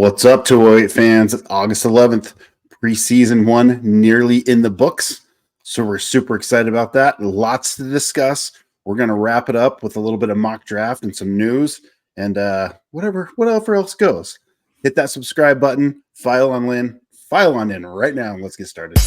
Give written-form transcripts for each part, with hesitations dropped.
What's up, 208 fans? It's August 11th, preseason one nearly in the books. So we're super excited about that. Lots to discuss. We're going to wrap it up with a little bit of mock draft and some news and whatever else goes. Hit that subscribe button, file on in right now, and let's get started.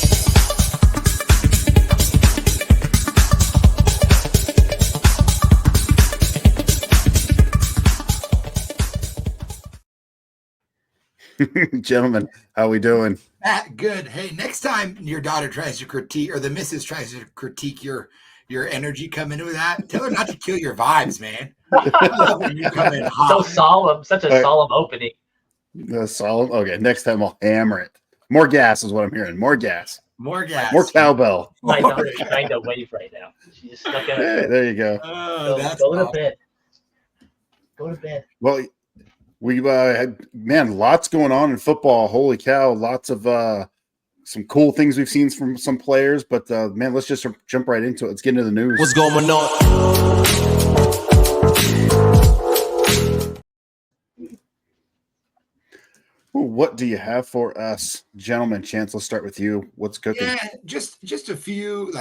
Gentlemen, how we doing? Matt, good. Hey, next time your daughter tries to critique, or the missus tries to critique your energy coming into that, tell her not to kill your vibes, man. When you come in hot. So solemn, such a solemn opening. Solemn. Okay, next time I'll hammer it. More gas is what I'm hearing. More gas. More gas. More cowbell. My daughter's trying to wave right now. She's just stuck in Hey, there you go. Go to bed. Go to bed. Well, we lots going on in football. Holy cow! Lots of some cool things we've seen from some players. But man, let's just jump right into it. Let's get into the news. What's going on? What do you have for us, gentlemen? Chance, let's start with you. What's cooking? Yeah, just a few,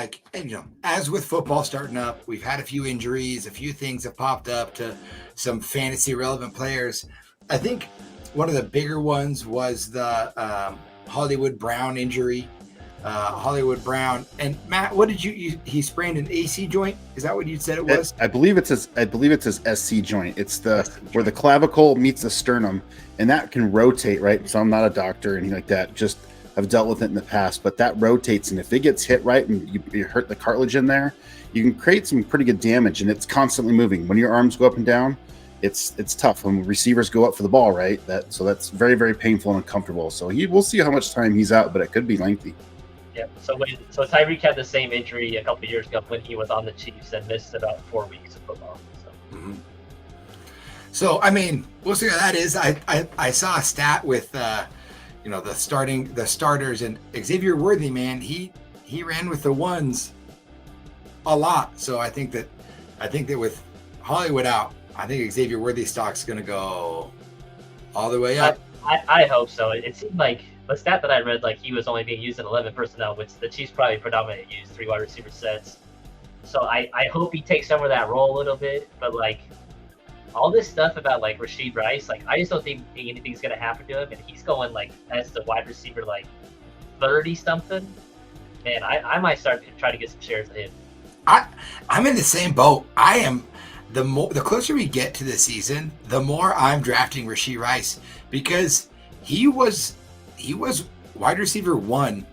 as with football starting up, we've had a few injuries, a few things have popped up to some fantasy relevant players. I think one of the bigger ones was the Hollywood Brown injury. Hollywood Brown and Matt, what did he sprained an AC joint? Is that what you said it was? I believe it's his SC joint. It's where the clavicle meets the sternum, and that can rotate, right? So I'm not a doctor or anything like that. Just I've dealt with it in the past, but that rotates, and if it gets hit right and you hurt the cartilage in there, you can create some pretty good damage, and it's constantly moving. When your arms go up and down, it's tough. When receivers go up for the ball, right? So that's very, very painful and uncomfortable. So we'll see how much time he's out, but it could be lengthy. Yeah. So Tyreek had the same injury a couple of years ago when he was on the Chiefs and missed about 4 weeks of football. So I mean, we'll see how that is. I saw a stat with the starters, and Xavier Worthy, man, he ran with the ones a lot. So I think that with Hollywood out, I think Xavier Worthy stock's going to go all the way up. I hope so. It seemed like the stat that I read, like he was only being used in 11 personnel, which the Chiefs probably predominantly use 3 wide receiver sets. So I hope he takes some of that role a little bit. But like all this stuff about like Rashid Rice, like I just don't think anything's gonna happen to him, and he's going like as the wide receiver like 30 something. Man, I might start to try to get some shares of him. I'm in the same boat. I am. The closer we get to the season, the more I'm drafting Rashid Rice, because he was wide receiver 1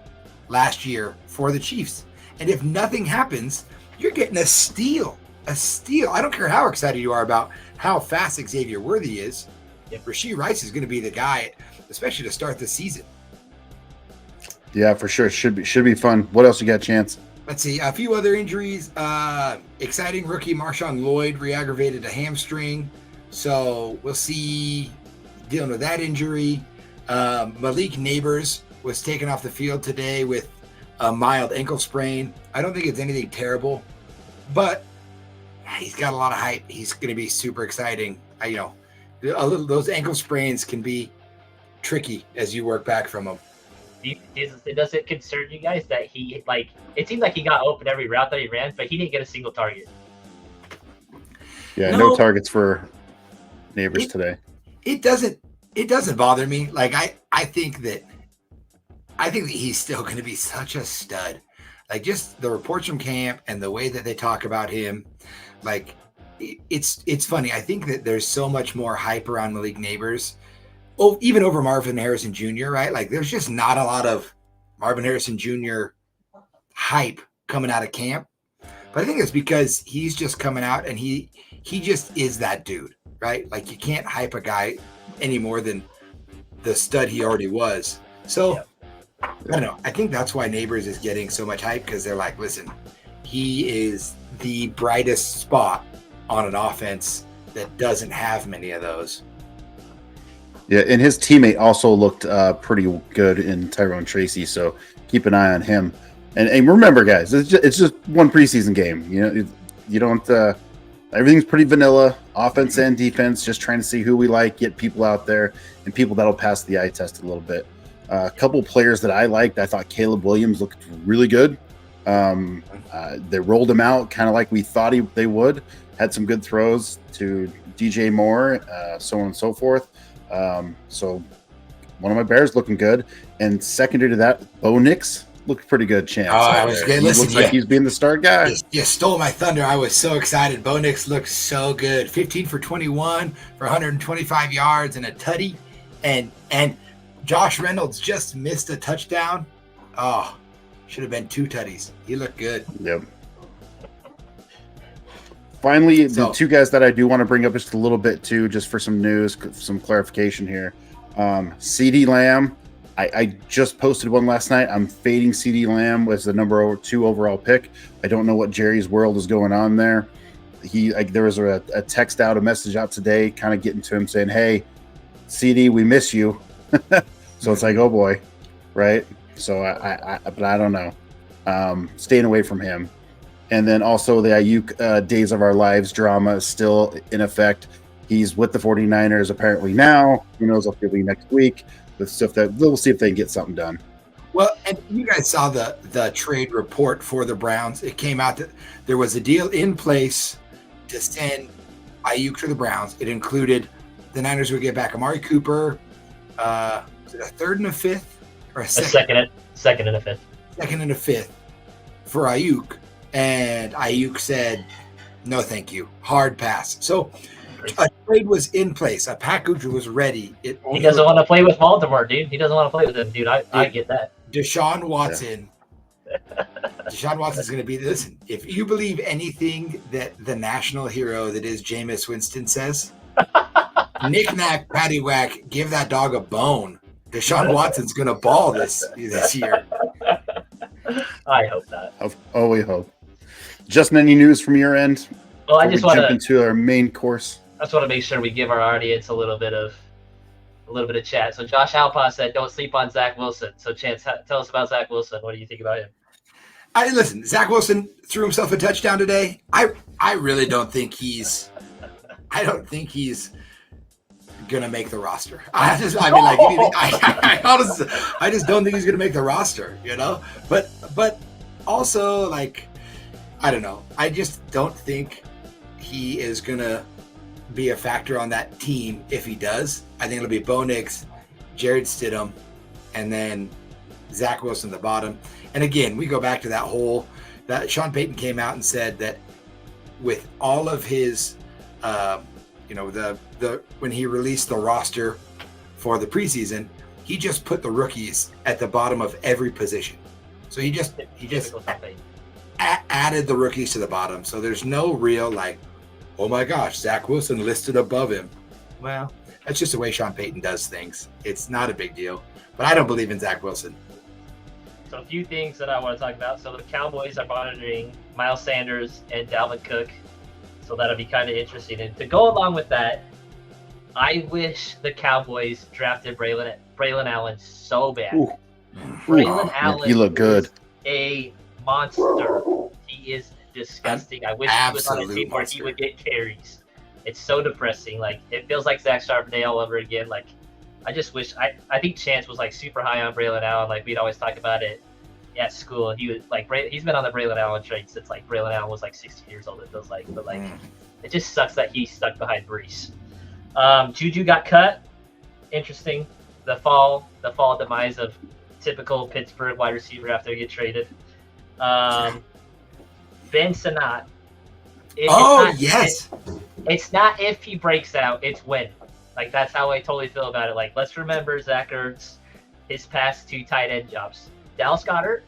last year for the Chiefs. And if nothing happens, you're getting a steal. A steal. I don't care how excited you are about how fast Xavier Worthy is. If Rashid Rice is going to be the guy, especially to start the season. Yeah, for sure. Should be fun. What else you got, Chance? Let's see. A few other injuries. Exciting rookie Marshawn Lloyd re-aggravated a hamstring. So we'll see dealing with that injury. Malik Neighbors was taken off the field today with a mild ankle sprain. I don't think it's anything terrible, but he's got a lot of hype. He's going to be super exciting. Those ankle sprains can be tricky as you work back from them. Does it concern you guys that he it seemed like he got open every route that he ran, but he didn't get a single target? Yeah, no targets for Neighbors today. It doesn't bother me. Like I think that he's still going to be such a stud. Like just the reports from camp and the way that they talk about him, like it's funny. I think that there's so much more hype around Malik Neighbors, even over Marvin Harrison Jr., right? Like there's just not a lot of Marvin Harrison Jr. hype coming out of camp. But I think it's because he's just coming out and he just is that dude, right? Like you can't hype a guy any more than the stud he already was. So yeah. I don't know. I think that's why Neighbors is getting so much hype, because they're like, listen, he is the brightest spot on an offense that doesn't have many of those. Yeah, and his teammate also looked pretty good in Tyrone Tracy, so keep an eye on him. And remember, guys, it's just one preseason game. You don't everything's pretty vanilla, offense and defense. Just trying to see who we like, get people out there, and people that'll pass the eye test a little bit. A couple players that I liked. I thought Caleb Williams looked really good. They rolled him out kind of like we thought they would. Had some good throws to DJ Moore, so on and so forth. So one of my Bears looking good. And secondary to that, Bo Nix looked pretty good. Chance. Oh, I was good. He looks like he's being the star guy. You stole my thunder. I was so excited. Bo Nix looked so good. 15 for 21 for 125 yards and a tutty. And Josh Reynolds just missed a touchdown. Oh, should have been 2 tutties. He looked good. Yep. Finally, the 2 guys that I do want to bring up just a little bit too, just for some news, some clarification here. CeeDee Lamb, I just posted one last night. I'm fading CeeDee Lamb as the number 2 overall pick. I don't know what Jerry's world is going on there. There was a text out, a message out today, kind of getting to him saying, "Hey, CD, we miss you." So it's like, oh boy, right? So but I don't know. Staying away from him. And then also the Ayuk Days of Our Lives drama is still in effect. He's with the 49ers apparently now. Who knows if he'll be next week. We'll see if they can get something done. Well, and you guys saw the trade report for the Browns. It came out that there was a deal in place to send Ayuk to the Browns. It included the Niners would get back Amari Cooper. Is it a 3rd and a 5th? Or a second and a 5th. 2nd and a 5th for Ayuk. And Ayuk said, no, thank you. Hard pass. So a trade was in place. A package was ready. He doesn't want to play with Baltimore, dude. He doesn't want to play with them, dude. I get that. Deshaun Watson. Yeah. Deshaun Watson's going to be, listen, if you believe anything that the national hero that is Jameis Winston says, knick-knack, paddywhack, give that dog a bone. Deshaun Watson's going to ball this year. I hope not. Oh, we hope. Justin, any news from your end? Well, I just want to jump into our main course. I just want to make sure we give our audience a little bit of chat. So Josh Halpa said, "Don't sleep on Zach Wilson." So Chance, tell us about Zach Wilson. What do you think about him? Listen, Zach Wilson threw himself a touchdown today. I really don't think he's gonna make the roster. I just don't think he's gonna make the roster, you know. But also, like, I don't know. I just don't think he is gonna be a factor on that team. If he does, I think it'll be Bo Nix, Jared Stidham, and then Zach Wilson at the bottom. And again, we go back to that Sean Payton came out and said that with all of his, when he released the roster for the preseason, he just put the rookies at the bottom of every position. So he just added the rookies to the bottom. So there's no real like, oh my gosh, Zach Wilson listed above him. Well, that's just the way Sean Payton does things. It's not a big deal. But I don't believe in Zach Wilson. So a few things that I want to talk about. So the Cowboys are monitoring Miles Sanders and Dalvin Cook. So that'll be kind of interesting. And to go along with that, I wish the Cowboys drafted Braylon Allen so bad. Ooh. Braylon Allen, he looked good. A monster. He is disgusting. I wish he was on a team where he would get carries. It's so depressing. Like, it feels like Zach Charbonnet all over again. Like, I just wish I think Chance was like super high on Braylon Allen. Like, we'd always talk about it at school. He was like, he's been on the Braylon Allen train since like Braylon Allen was like 16 years old. It feels like, but like, it just sucks that he's stuck behind Brees. Juju got cut. Interesting. The fall demise of typical Pittsburgh wide receiver after they get traded. Ben Sinnott. Yes. It's not if he breaks out, it's when. Like, that's how I totally feel about it. Like, let's remember Zach Ertz, his past 2 tight end jobs. Dallas Goedert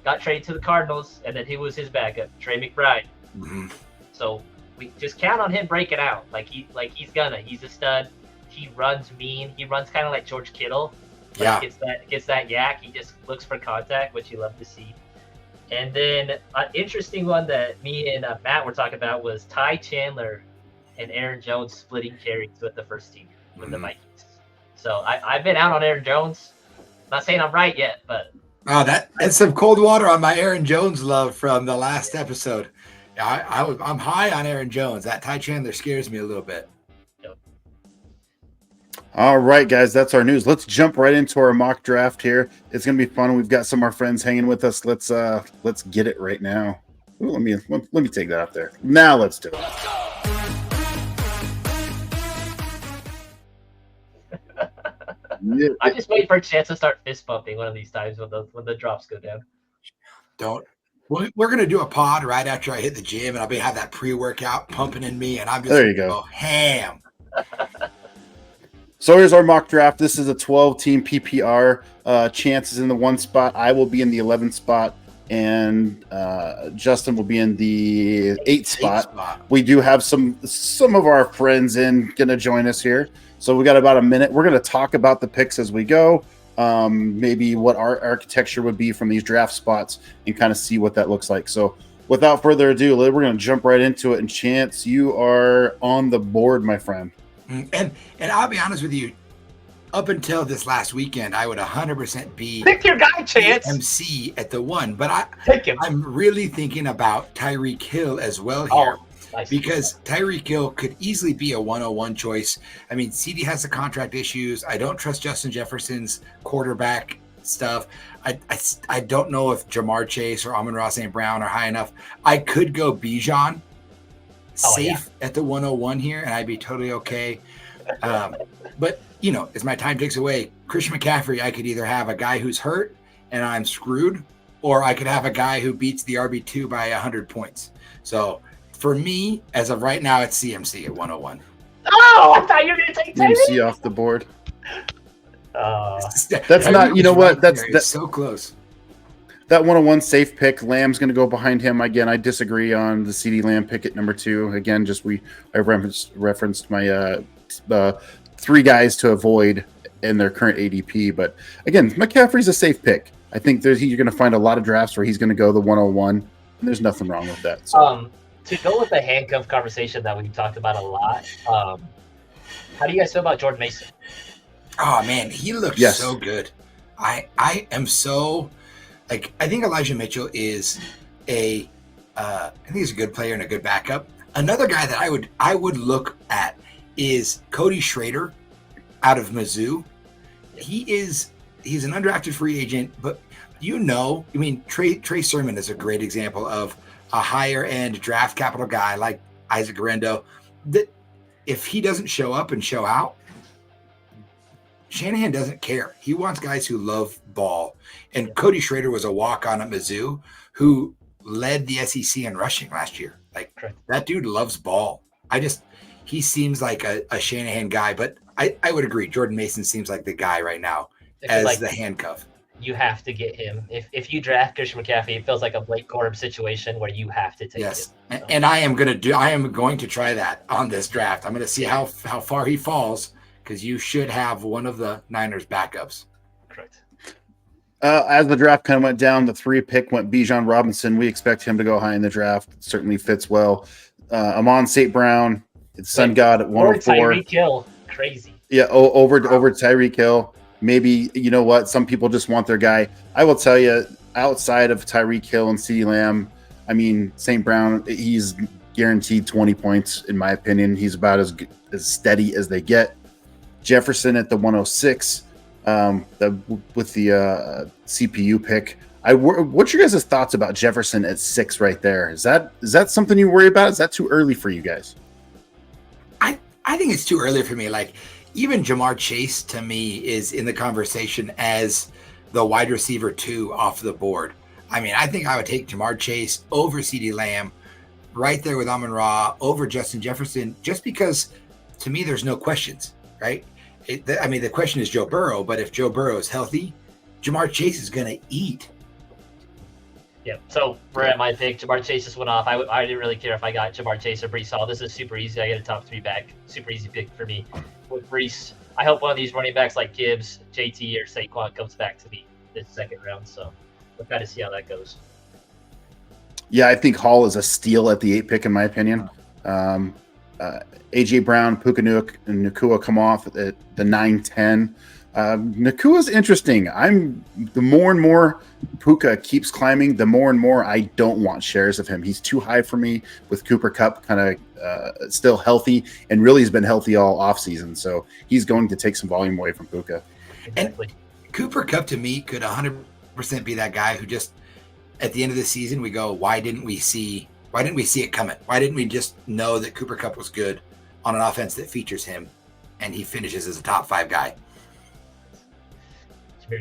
got traded to the Cardinals, and then he was his backup, Trey McBride. Mm-hmm. So we just count on him breaking out. He's a stud. He runs mean. He runs kind of like George Kittle. Yeah. Gets that yak. He just looks for contact, which you love to see. And then an interesting one that me and Matt were talking about was Ty Chandler and Aaron Jones splitting carries with the first team with the Vikings. So I've been out on Aaron Jones. I'm not saying I'm right yet, but that's some cold water on my Aaron Jones love from the last episode. I'm high on Aaron Jones. That Ty Chandler scares me a little bit. All right, guys, that's our news. Let's jump right into our mock draft here. It's gonna be fun. We've got some of our friends hanging with us. Let's get it right now. Ooh, let me take that up there. Now let's do it. Yeah. I'm just waiting for a chance to start fist bumping one of these times when the drops go down. Don't. We're gonna do a pod right after I hit the gym, and I'll have that pre-workout pumping in me, and I'm just there you go. Ham. So here's our mock draft. This is a 12-team PPR. Chance is in the 1 spot. I will be in the 11th spot, and Justin will be in the 8th spot. We do have some of our friends gonna join us here. So we got about a minute. We're gonna talk about the picks as we go. Maybe what our architecture would be from these draft spots, and kind of see what that looks like. So without further ado, we're gonna jump right into it. And Chance, you are on the board, my friend. And I'll be honest with you, up until this last weekend, I would 100% be pick your guy, Chance. MC at the 1, but Pick him. I'm really thinking about Tyreek Hill as well here. Nice. Because Tyreek Hill could easily be a 101 choice. I mean, CD has the contract issues. I don't trust Justin Jefferson's quarterback stuff. I don't know if Jamar Chase or Amon-Ra St. Brown are high enough. I could go Bijan safe at the 101 here, and I'd be totally okay. But, as my time ticks away, Christian McCaffrey, I could either have a guy who's hurt and I'm screwed, or I could have a guy who beats the RB2 by 100 points. So for me, as of right now, it's CMC at 101. Oh, I thought you were going to take CMC off the board. That's not, you know what? That's so close. That 101 safe pick. Lamb's going to go behind him. Again, I disagree on the CD Lamb pick at number 2. Again, I referenced my 3 guys to avoid in their current ADP. But again, McCaffrey's a safe pick. I think you're going to find a lot of drafts where he's going to go the 101. And there's nothing wrong with that. So. To go with the handcuff conversation that we've talked about a lot, how do you guys feel about Jordan Mason? Oh, man, he looked so good. I am so... I think Elijah Mitchell is I think he's a good player and a good backup. Another guy that I would look at is Cody Schrader out of Mizzou. He's an undrafted free agent, but Trey Sermon is a great example of a higher end draft capital guy like Isaac Garendo. That if he doesn't show up and show out, Shanahan doesn't care. He wants guys who love ball. And Cody Schrader was a walk-on at Mizzou who led the SEC in rushing last year. That dude loves ball. He seems like a Shanahan guy, but I would agree. Jordan Mason seems like the guy right now as the handcuff. You have to get him. If you draft Christian McCaffrey, it feels like a Blake Corum situation where you have to take him. So. And I am going to try that on this draft. I'm going to see how far he falls, because you should have one of the Niners backups. Correct. As the draft kind of went down, the 3 pick went Bijan Robinson. We expect him to go high in the draft. It certainly fits well. Amon St. Brown, it's Sun God at 104. Tyreek Hill, crazy. Yeah, over Tyreek Hill. Maybe, you know what, some people just want their guy. I will tell you, outside of Tyreek Hill and CeeDee Lamb, I mean, St. Brown, he's guaranteed 20 points, in my opinion. He's about as steady as they get. Jefferson at the 106 with the CPU pick. What's your guys' thoughts about Jefferson at 6 right there? Is that something you worry about? Is that too early for you guys? I think it's too early for me. Even Jamar Chase, to me, is in the conversation as the wide receiver 2 off the board. I mean, I think I would take Jamar Chase over CeeDee Lamb, right there with Amon-Ra, over Justin Jefferson, just because, to me, there's no questions, right? The question is Joe Burrow, but if Joe Burrow is healthy, Jamar Chase is going to eat. Yeah, so we're at my pick. Jamar Chase just went off. I didn't really care if I got Jamar Chase or Brees Hall. This is super easy. I get a top 3 back. Super easy pick for me. With Brees, I hope one of these running backs like Gibbs, JT, or Saquon comes back to me this second round. So we'll kind of see how that goes. Yeah, I think Hall is a steal at the 8 pick, in my opinion. A.J. Brown, Puka Nacua come off at the 9-10. Nakua's interesting. The more and more Puka keeps climbing, the more and more I don't want shares of him. He's too high for me with Cooper Kupp kind of still healthy, and really has been healthy all offseason. So he's going to take some volume away from Puka. Exactly. And Cooper Kupp to me could 100% be that guy who just at the end of the season we go, why didn't we see it coming? Why didn't we just know that Cooper Kupp was good on an offense that features him, and he finishes as a top 5 guy?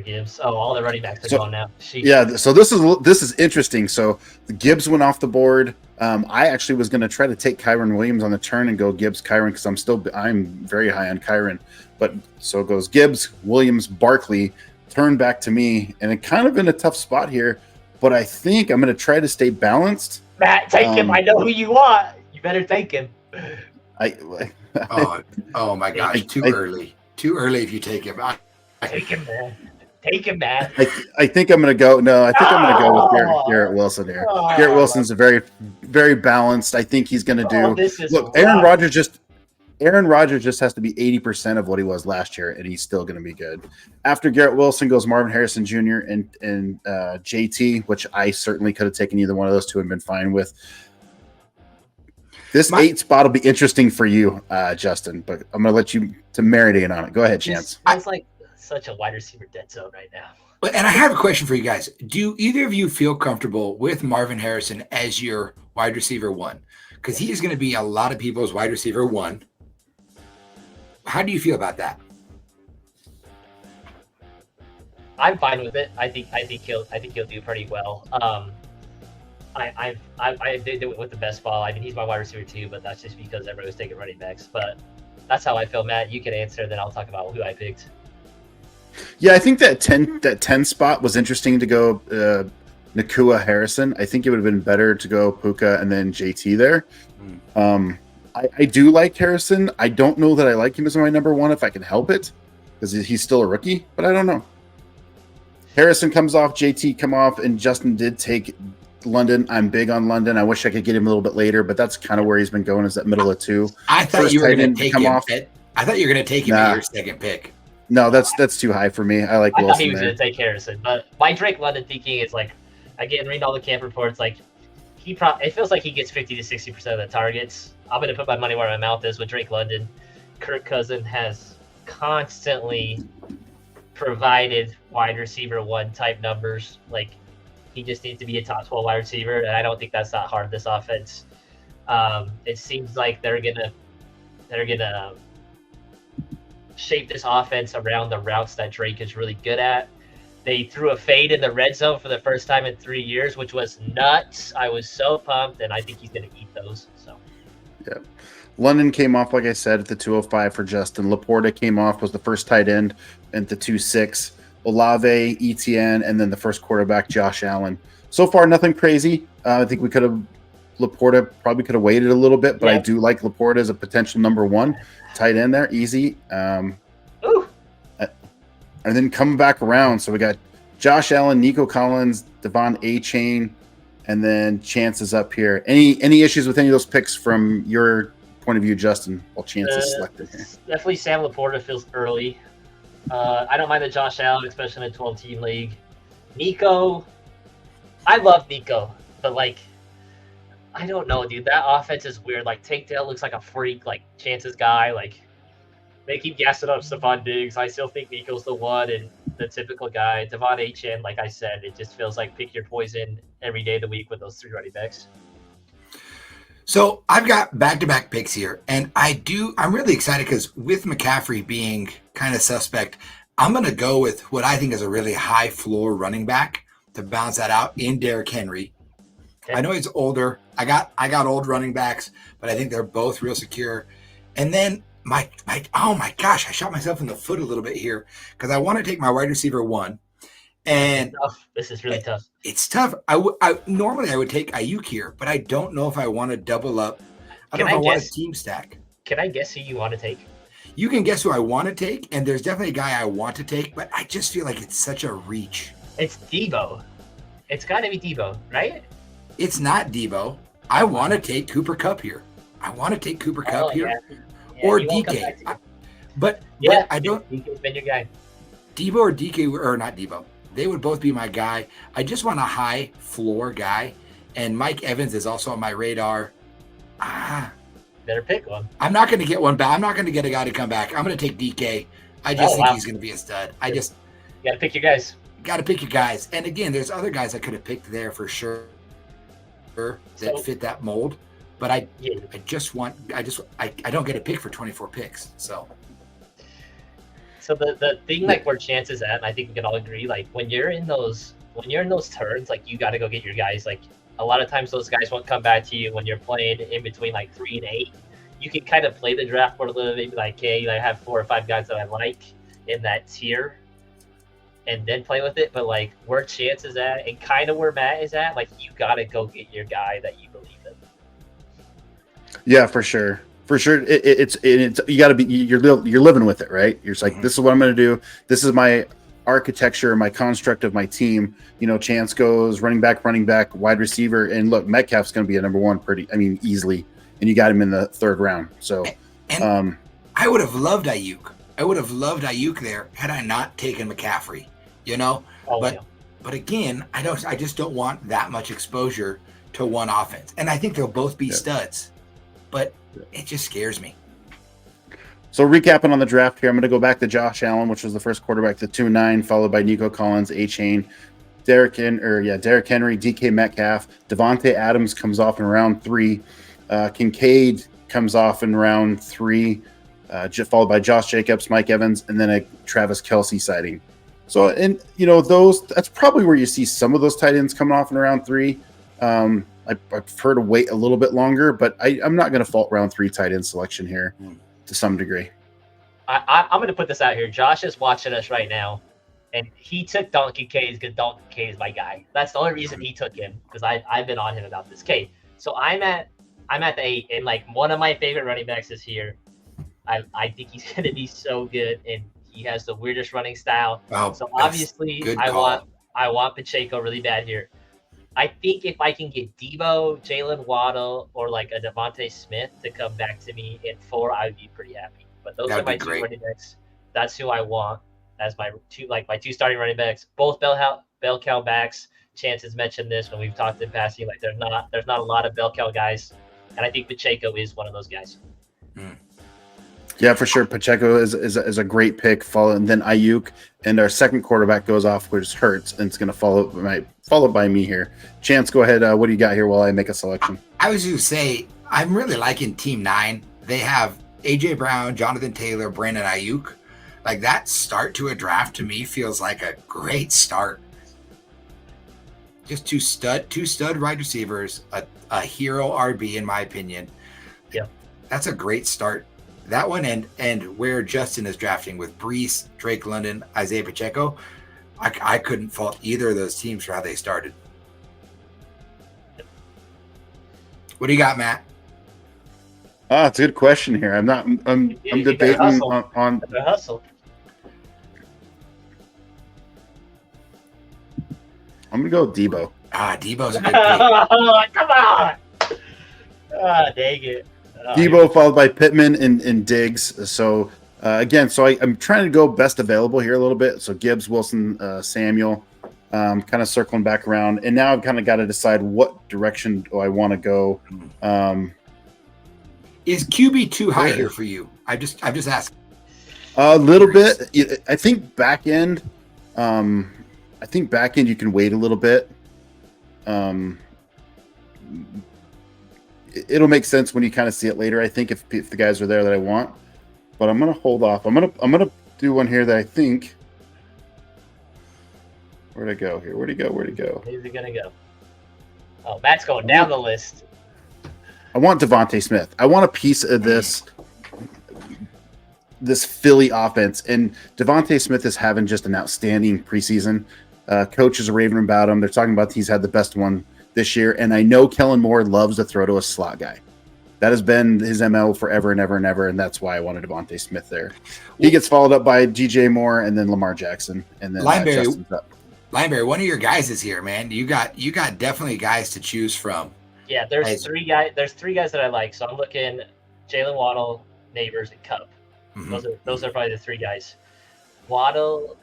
Gibbs. Oh, all the running backs are gone now. Yeah, so this is interesting. So the Gibbs went off the board. I actually was going to try to take Kyron Williams on the turn and go Gibbs, Kyron, because I'm very high on Kyron. But so it goes Gibbs, Williams, Barkley, turn back to me, and it kind of in a tough spot here. But I think I'm going to try to stay balanced. Matt, take him. I know who you want. You better take him. Oh my gosh! Too early if you take him. Take him, man. Take him, man. I think I'm going to go. No, I think I'm going to go with Garrett Wilson here. Garrett Wilson's a very, very balanced. I think he's going to do. Look, Aaron Rodgers just has to be 80% of what he was last year, and he's still going to be good. After Garrett Wilson goes Marvin Harrison Jr. and JT, which I certainly could have taken either one of those two and been fine with. This 8 spot will be interesting for you, Justin, but I'm going to let you to marinate on it. Go ahead, Chance. It's like such a wide receiver dead zone right now. And I have a question for you guys. Do either of you feel comfortable with Marvin Harrison as your wide receiver 1? Because he is going to be a lot of people's wide receiver 1. How do you feel about that? I'm fine with it. I think he'll do pretty well. I did it with the best ball. I mean, he's my wide receiver too, but that's just because everybody was taking running backs. But that's how I feel. Matt, you can answer, then I'll talk about who I picked. Yeah, I think that 10 spot was interesting to go Nakua Harrison. I think it would have been better to go Puka and then JT there. I do like Harrison. I don't know that I like him as my number 1 if I can help it, because he's still a rookie, but I don't know. Harrison comes off, JT come off, and Justin did take London. I'm big on London. I wish I could get him a little bit later, but that's kind of where he's been going, is that middle of 2. I thought you were going to take him. I thought you were going to take him at your second pick. No, that's too high for me. I like Wilson. I thought he was going to take Harrison, but my Drake London thinking is like, again, reading all the camp reports, like it feels like he gets 50 to 60% of the targets. I'm going to put my money where my mouth is with Drake London. Kirk Cousins has constantly provided wide receiver 1 type numbers. Like, he just needs to be a top 12 wide receiver, and I don't think that's that hard, this offense. It seems like they're gonna shape this offense around the routes that Drake is really good at. They threw a fade in the red zone for the first time in 3 years, which was nuts. I was so pumped, and I think he's going to eat those. So, yeah. London came off, like I said, at the 205 for Justin. Laporta came off, was the first tight end at the 2-6. Olave, Etienne, and then the first quarterback, Josh Allen. So far, nothing crazy. I think Laporta probably could have waited a little bit, but I do like Laporta as a potential number 1 tight end there. Easy. And then coming back around, so we got Josh Allen, Nico Collins, Devon Achane, and then Chance is up here. Any issues with any of those picks from your point of view, Justin, while Chance is selected here? Definitely Sam Laporta feels early. I don't mind the Josh Allen, especially in a 12-team league. Nico, I love Nico, but like, I don't know, dude. That offense is weird. Like, Tank Dell looks like a freak, like Chance's guy. Like, they keep gassing up Stephon Diggs. I still think Nico's the one and the typical guy. Devon Achane, like I said, it just feels like pick your poison every day of the week with those 3 running backs. So I've got back-to-back picks here, and I'm really excited because with McCaffrey being kind of suspect, I'm going to go with what I think is a really high floor running back to balance that out in Derrick Henry. Okay. I know he's older. I got old running backs, but I think they're both real secure. And then oh my gosh, I shot myself in the foot a little bit here because I want to take my wide receiver 1. And this is really tough. It's tough. Normally I would take Ayuk here, but I don't know if I want to double up. I don't know if I want a team stack. Can I guess who you want to take? You can guess who I want to take, and there's definitely a guy I want to take, but I just feel like it's such a reach. It's Debo. It's got to be Debo, right? It's not Debo. I want to take Cooper Kupp here. Or Yeah, DK. But I don't. DK's been your guy. Debo or DK, or not Debo, they would both be my guy. I just want a high floor guy, and Mike Evans is also on my radar. Better pick one. I'm not going to get one back. I'm not going to get a guy to come back. I'm going to take DK. I just think he's going to be a stud. You got to pick your guys. Got to pick your guys. And again, there's other guys I could have picked there for sure that fit that mold. But I don't get a pick for 24 picks. So the thing like where Chance is at, and I think we can all agree, like when you're in those turns, like you got to go get your guys. Like a lot of times those guys won't come back to you when you're playing in between like 3 and 8. You can kind of play the draft board a little bit, like, hey, I have 4 or 5 guys that I like in that tier, and then play with it. But like where Chance is at, and kind of where Matt is at, like you got to go get your guy that you believe in. Yeah, for sure. It's you got to be you're living with it, right? You're just like, this is what I'm going to do. This is my architecture, my construct of my team. Chance goes running back, wide receiver, and look, Metcalf's going to be a number 1 easily, and you got him in the 3rd round. So, and I would have loved Ayuk. I would have loved Ayuk there had I not taken McCaffrey. But again, I just don't want that much exposure to one offense, and I think they'll both be studs. But it just scares me. So recapping on the draft here, I'm going to go back to Josh Allen, which was the first quarterback, the 2-9, followed by Nico Collins, A-Chain, Derrick Henry, DK Metcalf, Devontae Adams comes off in round 3, Kincaid comes off in round 3, followed by Josh Jacobs, Mike Evans, and then a Travis Kelce sighting. So, and that's probably where you see some of those tight ends coming off in round 3. I prefer to wait a little bit longer, but I'm not going to fault round 3 tight end selection here to some degree. I'm going to put this out here. Josh is watching us right now, and he took Donkey K's because Donkey K is my guy. That's the only reason he took him, because I've been on him about this. Okay, so I'm at the 8, and like one of my favorite running backs this year. I think he's going to be so good, and he has the weirdest running style. Wow, so obviously I want Pacheco really bad here. I think if I can get Debo, Jalen Waddle, or like a Devontae Smith to come back to me in 4, I would be pretty happy. But those are my 2 running backs. That's who I want as my 2 starting running backs. Both bell cow backs. Chance has mentioned this when we've talked in passing. Like there's not a lot of bell cow guys, and I think Pacheco is one of those guys. Yeah, for sure. Pacheco is a great pick. And then Ayuk, and our second quarterback goes off, which hurts, and it's going to followed by me here. Chance, go ahead. What do you got here while I make a selection? I was going to say, I'm really liking Team 9. They have A.J. Brown, Jonathan Taylor, Brandon Ayuk. Like that start to a draft to me feels like a great start. Just two stud wide receivers, a hero RB in my opinion. Yeah, that's a great start. That one and where Justin is drafting with Brees, Drake London, Isaiah Pacheco, I couldn't fault either of those teams for how they started. What do you got, Matt? It's a good question here. I'm debating on the hustle. I'm gonna go with Debo. Debo's a good pick. Come on! Dang it. Debo followed by Pittman and Diggs. So I'm trying to go best available here a little bit. So Gibbs, Wilson, Samuel, kind of circling back around, and now I've kind of got to decide what direction do I want to go. Is QB too high here for you? I'm just asking. A little bit. I think back end. You can wait a little bit. It'll make sense when you kind of see it later. I think if the guys are there that I want, but I'm gonna hold off. I'm gonna do one here that I think. Where'd I go here? Where'd he go? Where's he gonna go? Oh, Matt's going down the list. I want Devontae Smith. I want a piece of this Philly offense, and Devontae Smith is having just an outstanding preseason. Coaches are raving about him. They're talking about he's had the best one this year, and I know Kellen Moore loves to throw to a slot guy. That has been his MO forever and ever and ever, and that's why I wanted Devontae Smith there. He gets followed up by DJ Moore and then Lamar Jackson, and then Justin's up. Lineberry, one of your guys is here, man. You got definitely guys to choose from. Yeah, there's 3 guys. There's 3 guys that I like. So I'm looking Jalen Waddle, Neighbors, and Cup. Mm-hmm. Those are probably the 3 guys. Waddle,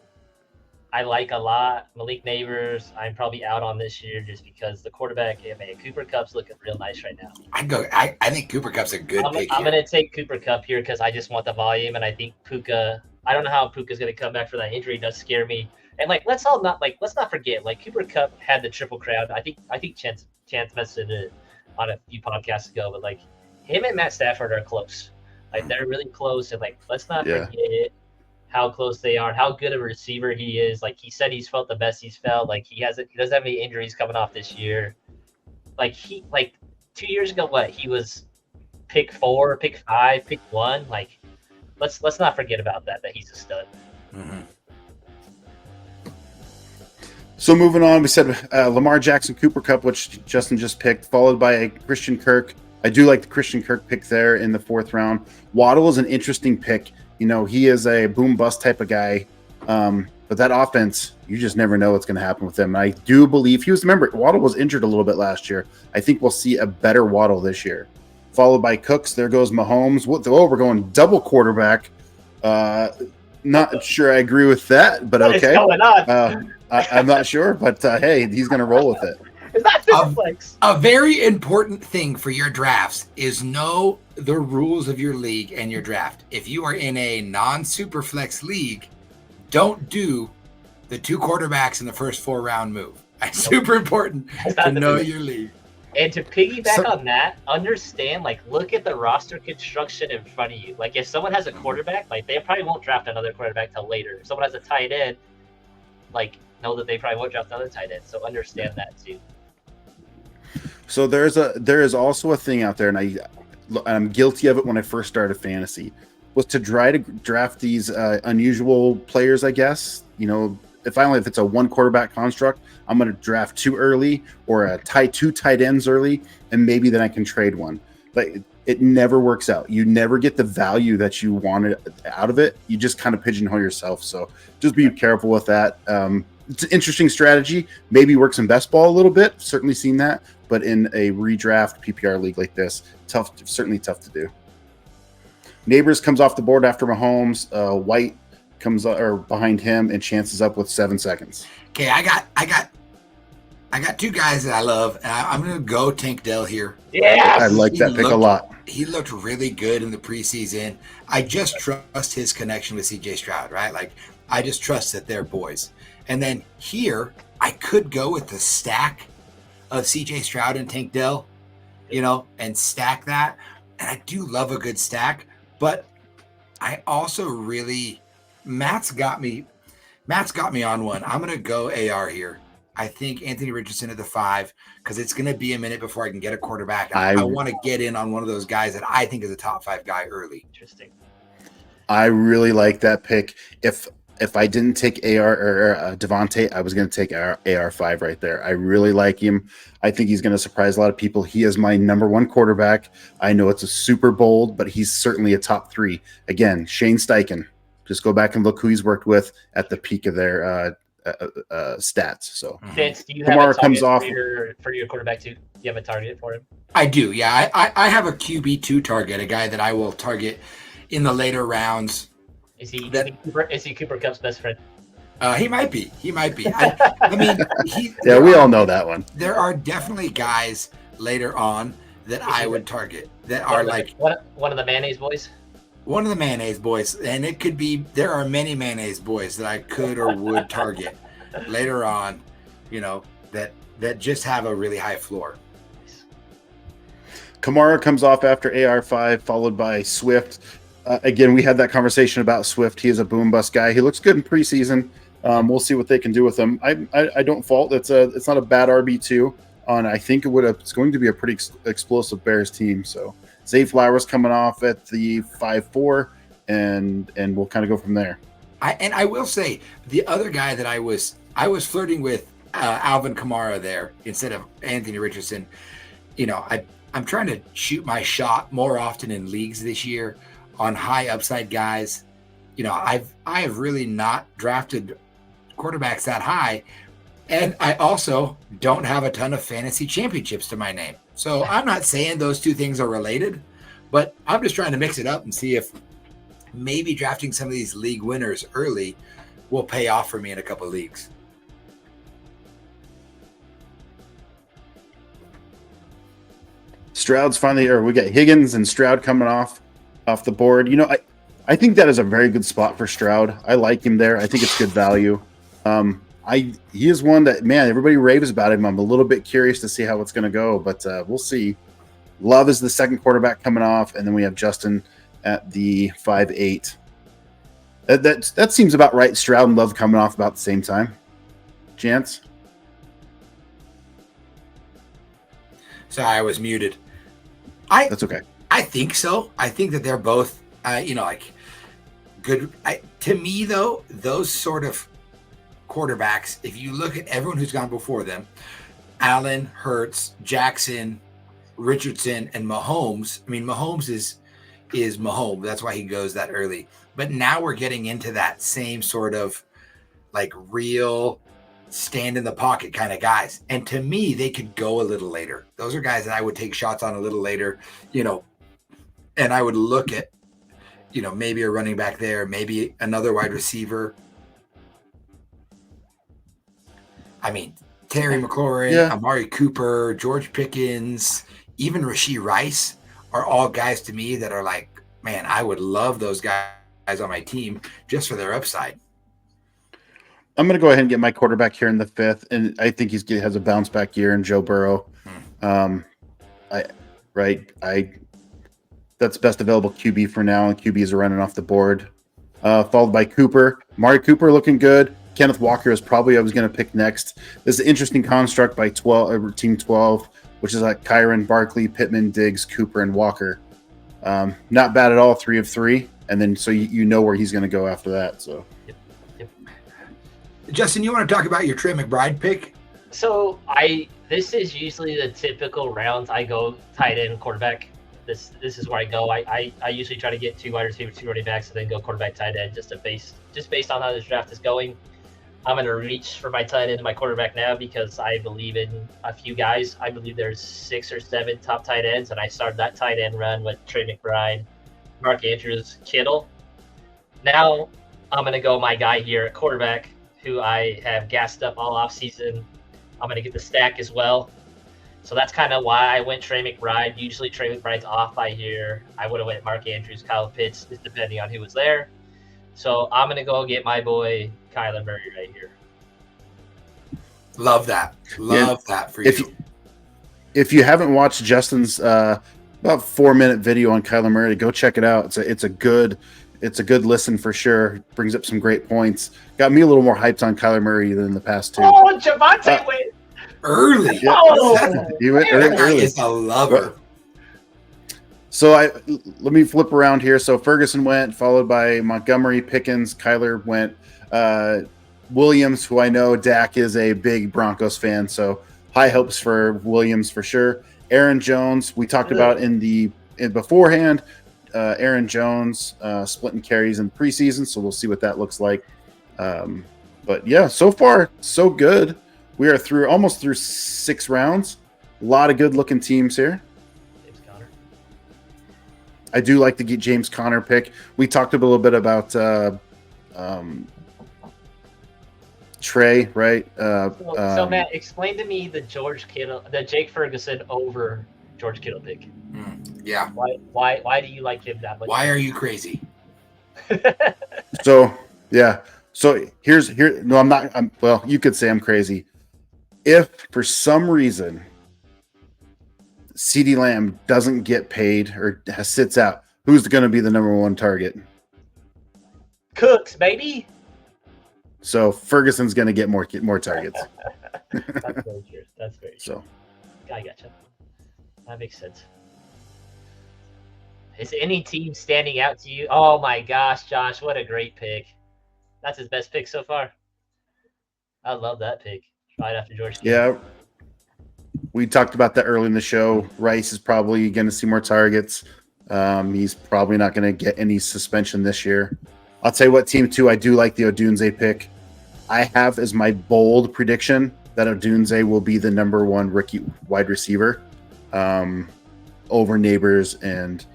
I like a lot. Malik Neighbors, I'm probably out on this year just because the quarterback, man, Cooper Cup's looking real nice right now. I think Cooper Cup's a good pick I'm here. going to take Cooper Cup here because I just want the volume, and I think Puka. I don't know how Puka's going to come back for that injury. It does scare me. And let's not forget, Cooper Cup had the triple crown. I think Chance mentioned it on a few podcasts ago, but him and Matt Stafford are close. They're really close, and let's not forget how close they are and how good of a receiver he is. He said he's felt the best he's felt. He doesn't have any injuries coming off this year. 2 years ago, he was pick 4, pick 5, pick 1. Let's not forget about that he's a stud. Mm-hmm. So moving on, we said Lamar Jackson, Cooper Cup, which Justin just picked, followed by a Christian Kirk. I do like the Christian Kirk pick there in the 4th round. Waddle is an interesting pick. He is a boom bust type of guy. But that offense, you just never know what's going to happen with them. And I do believe Waddle was injured a little bit last year. I think we'll see a better Waddle this year. Followed by Cooks. There goes Mahomes. We're going double quarterback. Not sure I agree with that, but okay. What's going on? I'm not sure, but hey, he's going to roll with it. It's not Superflex. A very important thing for your drafts is know the rules of your league and your draft. If you are in a non-Superflex league, don't do the 2 quarterbacks in the first 4-round move. It's super important to know your league. And to piggyback on that, understand, look at the roster construction in front of you. If someone has a quarterback, they probably won't draft another quarterback till later. If someone has a tight end, know that they probably won't draft another tight end. So understand that too. So there is also a thing out there, and I'm guilty of it when I first started fantasy, was to try to draft these unusual players, I guess. If it's a 1 quarterback construct, I'm going to draft 2 early or 2 tight ends early, and maybe then I can trade 1. But it never works out. You never get the value that you wanted out of it. You just kind of pigeonhole yourself. So just be careful with that. It's an interesting strategy. Maybe works in best ball a little bit. Certainly seen that. But in a redraft PPR league like this, certainly tough to do. Neighbors comes off the board after Mahomes. White comes behind him, and Chance is up with 7 seconds. Okay, I got 2 guys that I love, and I'm going to go Tank Dell here. Yeah, I like that pick a lot. He looked really good in the preseason. I just trust his connection with CJ Stroud, right? I just trust that they're boys. And then here, I could go with the stack of CJ Stroud and Tank Dell, and stack that. And I do love a good stack, but I also Matt's got me on one. I'm going to go AR here. I think Anthony Richardson at the 5, because it's going to be a minute before I can get a quarterback. I want to get in on one of those guys that I think is a top 5 guy early. Interesting. I really like that pick. If I didn't take AR or Devontae, I was going to take AR5 right there. I really like him. I think he's going to surprise a lot of people. He is my number 1 quarterback. I know it's a super bold, but he's certainly a top 3. Again, Shane Steichen. Just go back and look who he's worked with at the peak of their stats. So, Vince, do you have a target for your quarterback too? Do you have a target for him? I do. Yeah, I have a QB2 target, a guy that I will target in the later rounds. Is he Cooper Cup's best friend? He might be. I mean, we all know that one. There are definitely guys later on that I would target that are one of the mayonnaise boys. One of the mayonnaise boys, and it could be. There are many mayonnaise boys that I could or would target later on. That just have a really high floor. Kamara comes off after AR5, followed by Swift. Again, we had that conversation about Swift. He is a boom bust guy. He looks good in preseason. We'll see what they can do with him. I don't fault. It's not a bad RB2. I think it's going to be a pretty explosive Bears team. So Zay Flowers coming off at the 5-4, and we'll kind of go from there. I will say the other guy that I was flirting with Alvin Kamara there instead of Anthony Richardson. I'm trying to shoot my shot more often in leagues this year on high upside guys. I have really not drafted quarterbacks that high, and I also don't have a ton of fantasy championships to my name. So I'm not saying those 2 things are related, but I'm just trying to mix it up and see if maybe drafting some of these league winners early will pay off for me in a couple of leagues. Stroud's finally, or we got Higgins and Stroud coming off the board. You know, I think that is a very good spot for Stroud. I like him there. I think it's good value. He is one that, man, everybody raves about him. I'm a little bit curious to see how it's going to go, but we'll see. Love is the second quarterback coming off, and then we have Justin at the 5'8". That seems about right. Stroud and Love coming off about the same time. Chance? Sorry, I was muted. That's okay. I think so. I think that they're both, like good. To me, though, those sort of quarterbacks, if you look at everyone who's gone before them, Allen, Hurts, Jackson, Richardson, and Mahomes. I mean, Mahomes is Mahomes. That's why he goes that early. But now we're getting into that same sort of like real stand in the pocket kind of guys. And to me, they could go a little later. Those are guys that I would take shots on a little later, and I would look at, maybe a running back there, maybe another wide receiver. I mean, Terry McLaurin, Amari Cooper, George Pickens, even Rashee Rice are all guys to me that are like, man, I would love those guys on my team just for their upside. I'm going to go ahead and get my quarterback here in the 5th, and I think he has a bounce back year in Joe Burrow. That's best available QB for now, and QBs are running off the board. Followed by Cooper. Amari Cooper looking good. Kenneth Walker is probably I was going to pick next. This is an interesting construct by Team 12, which is like Kyron, Barkley, Pittman, Diggs, Cooper, and Walker. Not bad at all, 3 of 3. And then so you know where he's going to go after that. So, Yep. Justin, you want to talk about your Trey McBride pick? So this is usually the typical rounds I go tight end quarterback. This is where I go. I usually try to get 2 wide receivers, 2 running backs, and then go quarterback tight end just based on how this draft is going. I'm going to reach for my tight end and my quarterback now because I believe in a few guys. I believe there's 6 or 7 top tight ends, and I started that tight end run with Trey McBride, Mark Andrews, Kittle. Now I'm going to go my guy here at quarterback, who I have gassed up all offseason. I'm going to get the stack as well. So that's kind of why I went Trey McBride. Usually Trey McBride's off by here. I would have went Mark Andrews, Kyle Pitts, just depending on who was there. So I'm going to go get my boy Kyler Murray right here. Love that. Love that for you. If you haven't watched Justin's about 4-minute video on Kyler Murray, go check it out. It's a good listen for sure. Brings up some great points. Got me a little more hyped on Kyler Murray than in the past too. Oh, Javonte went early. Yeah. Oh, He went early. He's a lover. So let me flip around here. So Ferguson went, followed by Montgomery, Pickens, Kyler went, Williams, who I know Dak is a big Broncos fan, so high hopes for Williams for sure. Aaron Jones, we talked about in beforehand. Aaron Jones splitting carries in preseason, so we'll see what that looks like. But yeah, so far so good. We are almost through 6 rounds. A lot of good looking teams here. James Conner. I do like the James Conner pick. We talked a little bit about Trey, right? So Matt, explain to me the Jake Ferguson over George Kittle pick. Yeah. Why do you like him that much? Why are you crazy? So yeah. So no, I'm not. Well, you could say I'm crazy. If for some reason CeeDee Lamb doesn't get paid or sits out, who's going to be the number 1 target? Cooks, baby. So Ferguson's going to get more targets. That's very true. That's very true. So I gotcha. That makes sense. Is any team standing out to you? Oh my gosh, Josh, what a great pick. That's his best pick so far. I love that pick. Right after George Kittle. yeah, we talked about that early in the show. Rice is probably going to see more targets. He's probably not going to get any suspension this year. I'll tell you what, team 2, I do like the Odunze pick. I have as my bold prediction that Odunze will be the number 1 rookie wide receiver over Neighbors and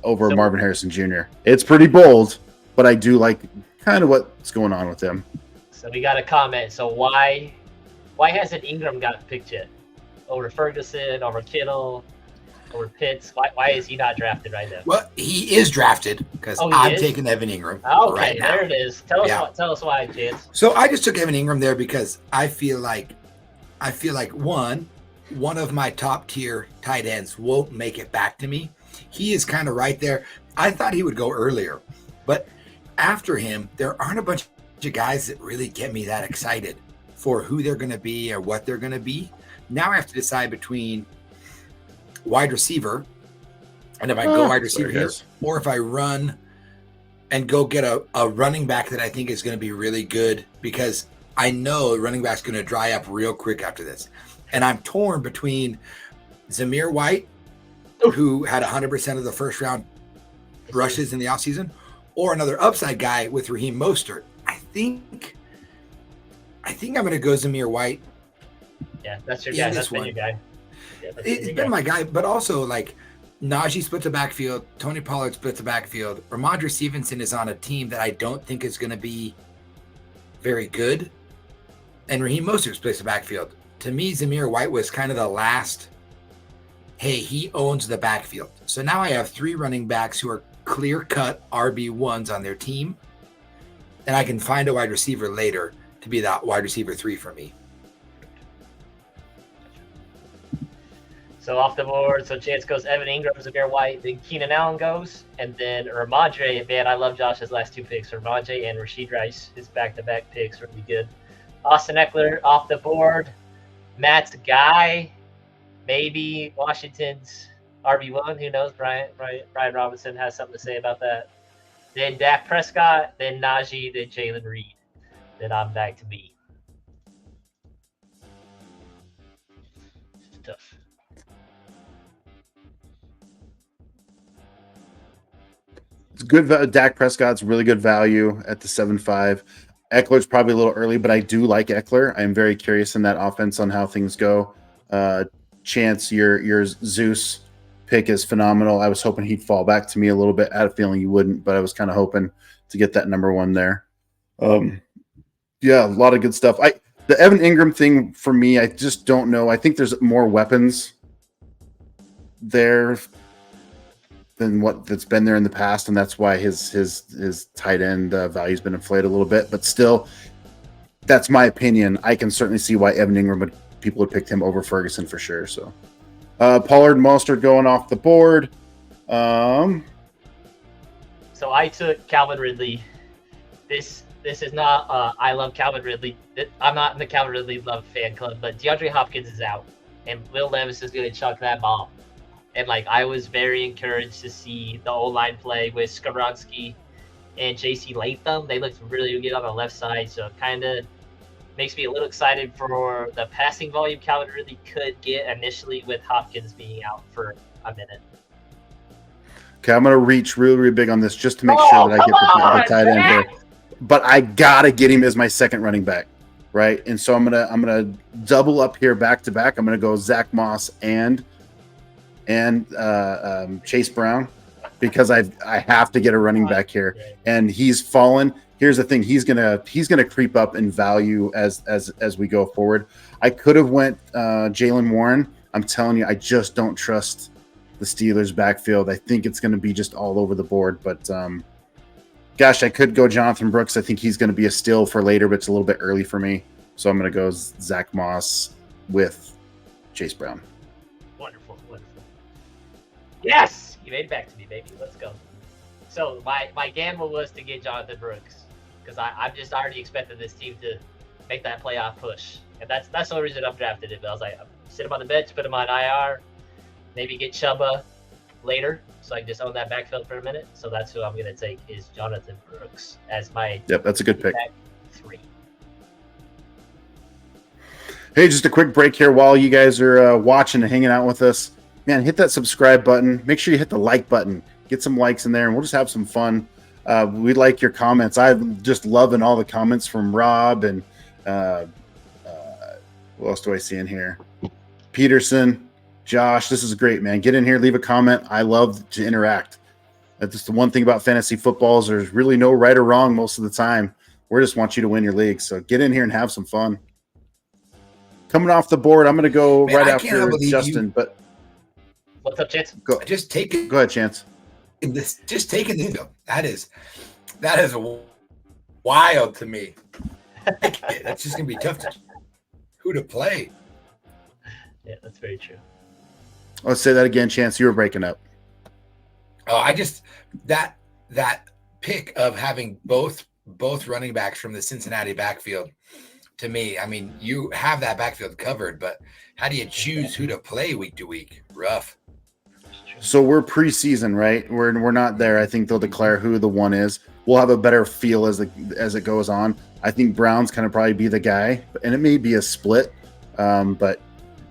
over Marvin Harrison Jr. It's pretty bold, but I do like kind of what's going on with him. So we got a comment. So why hasn't Ingram got picked yet? Over Ferguson, over Kittle, over Pitts. Why is he not drafted right now? Well, he is drafted because I'm taking Evan Ingram. Okay, right now. there it is. Tell us why, Chance. So I just took Evan Ingram there because I feel like one of my top tier tight ends won't make it back to me. He is kind of right there. I thought he would go earlier, but after him, there aren't a bunch of guys that really get me that excited for who they're going to be or what they're going to be. Now I have to decide between wide receiver, and if I go wide receiver here, or if I run and go get a running back that I think is going to be really good, because I know running back's going to dry up real quick after this. And I'm torn between Zamir White, who had 100% of the first round rushes in the offseason, or another upside guy with Raheem Mostert. I think I'm going to go Zamir White. Yeah, that's your guy. That's been your guy. Yeah, it's been my guy, but also like Najee splits the backfield, Tony Pollard splits the backfield. Ramondre Stevenson is on a team that I don't think is going to be very good, and Raheem Mostert splits the backfield. To me, Zamir White was kind of the last. Hey, he owns the backfield. So now I have 3 running backs who are clear-cut RB1s on their team, and I can find a wide receiver later to be that wide receiver 3 for me. So off the board, so Chance goes Evan Ingram, Zamir White, then Keenan Allen goes, and then Ramondre. Man, I love Josh's last 2 picks. Ramondre and Rashid Rice, his back-to-back picks, really good. Austin Eckler off the board. Matt's guy, maybe Washington's RB1. Who knows? Brian Robinson has something to say about that. Then Dak Prescott, then Najee, then Jalen Reed. Then I'm back to me. It's tough. It's good. Dak Prescott's really good value at the 7.5. Eckler's probably a little early, but I do like Eckler. I'm very curious in that offense on how things go. Chance, your Zeus pick is phenomenal. I was hoping he'd fall back to me a little bit. I had a feeling he wouldn't, but I was kind of hoping to get that number 1 there. Yeah, a lot of good stuff. The Evan Ingram thing for me, I just don't know. I think there's more weapons there than what that's been there in the past, and that's why his tight end value's been inflated a little bit. But still, that's my opinion. I can certainly see why Evan Ingram people would pick him over Ferguson for sure. So Pollard, Mostert going off the board. So I took Calvin Ridley. This is not I love Calvin Ridley. I'm not in the Calvin Ridley love fan club, but DeAndre Hopkins is out, and Will Levis is going to chuck that bomb. And I was very encouraged to see the O-line play with Skaronski and J.C. Latham. They looked really good on the left side, so it kind of makes me a little excited for the passing volume Calvin Ridley could get initially with Hopkins being out for a minute. Okay, I'm going to reach really, really big on this just to make sure that I get the tight end here. But I got to get him as my second running back, right? And so I'm gonna double up here back to back. I'm going to go Zach Moss and Chase Brown, because I have to get a running back here, and he's fallen. Here's the thing: he's gonna creep up in value as we go forward. I could have went Jaylen Warren. I'm telling you, I just don't trust the Steelers' backfield. I think it's going to be just all over the board. But gosh, I could go Jonathan Brooks. I think he's going to be a steal for later, but it's a little bit early for me. So I'm going to go Zach Moss with Chase Brown. Wonderful. Yes! You made it back to me, baby. Let's go. So my gamble was to get Jonathan Brooks, because I'm just already expecting this team to make that playoff push. And that's the only reason I'm drafted him. I was like, sit him on the bench, put him on IR, maybe get Chuba later, so I can just own that backfield for a minute. So that's who I'm going to take, is Jonathan Brooks as my that's a good pick. 3. Hey, just a quick break here while you guys are watching and hanging out with us. Man, hit that subscribe button. Make sure you hit the like button. Get some likes in there, and we'll just have some fun. We'd like your comments. I'm just loving all the comments from Rob and what else do I see in here? Peterson, Josh. This is great, man. Get in here, leave a comment. I love to interact. That's just the one thing about fantasy football is there's really no right or wrong most of the time. We just want you to win your league. So get in here and have some fun. Coming off the board, I'm going to go Man, right I after cannot believe Justin. you- But What's up, Chance? go ahead, Chance. Just taking the that is wild to me. That's just gonna be tough who to play. Yeah, that's very true. Let's say that again, Chance. You were breaking up. Oh, I just that pick of having both running backs from the Cincinnati backfield. To me, I mean, you have that backfield covered, but how do you choose who to play week to week? Rough. So we're preseason, right? We're not there. I think they'll declare who the one is. We'll have a better feel as it goes on. I think Brown's kind of probably be the guy, and it may be a split, but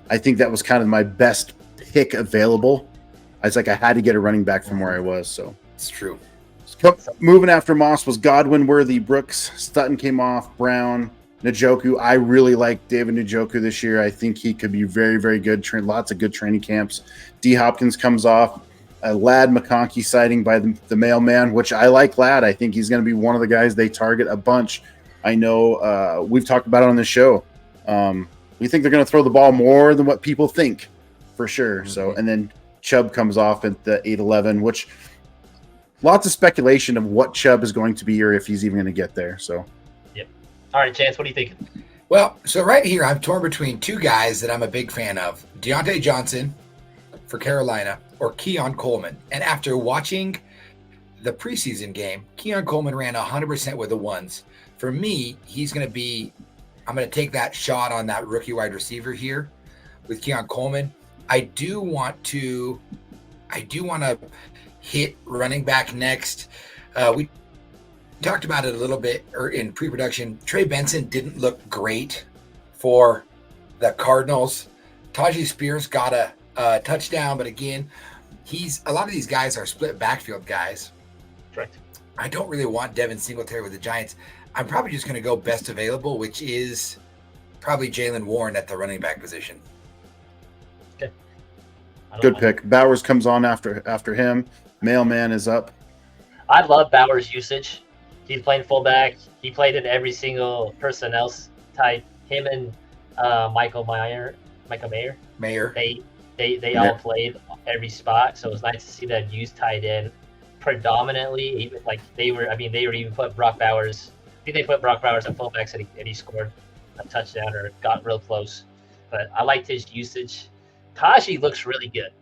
I think that was kind of my best pick available. I had to get a running back from where I was. So It's true. Moving after Moss was Godwin, Worthy, Brooks, Sutton came off, Brown, Njoku. I really like David Njoku this year. I think he could be very, very good. Lots of good training camps. D. Hopkins comes off. A Ladd McConkey sighting by the mailman, which I like Ladd. I think he's going to be one of the guys they target a bunch. I know we've talked about it on this show. We think they're going to throw the ball more than what people think, for sure. Mm-hmm. So, and then Chubb comes off at the 8-11, which lots of speculation of what Chubb is going to be or if he's even going to get there. So, All right, Chance, what do you think? Well, so right here, I'm torn between two guys that I'm a big fan of: Deontay Johnson for Carolina or Keon Coleman. And after watching the preseason game, Keon Coleman ran 100% with the ones. For me, I'm going to take that shot on that rookie wide receiver here with Keon Coleman. I do want to hit running back next. We talked about it a little bit in pre-production. Trey Benson didn't look great for the Cardinals. Tajee Spears got a touchdown, but again, a lot of these guys are split backfield guys. Correct. I don't really want Devin Singletary with the Giants. I'm probably just going to go best available, which is probably Jaylen Warren at the running back position. Okay. good pick. Bowers comes on after him. Mailman is up. I love Bowers' usage. He's playing fullback. He played in every single personnel type. Him and Michael Mayer. They all played every spot, so it was nice to see them use tight end predominantly. Even like they were even put Brock Bowers. I think they put Brock Bowers at fullbacks and he scored a touchdown or got real close. But I liked his usage. Tajee looks really good.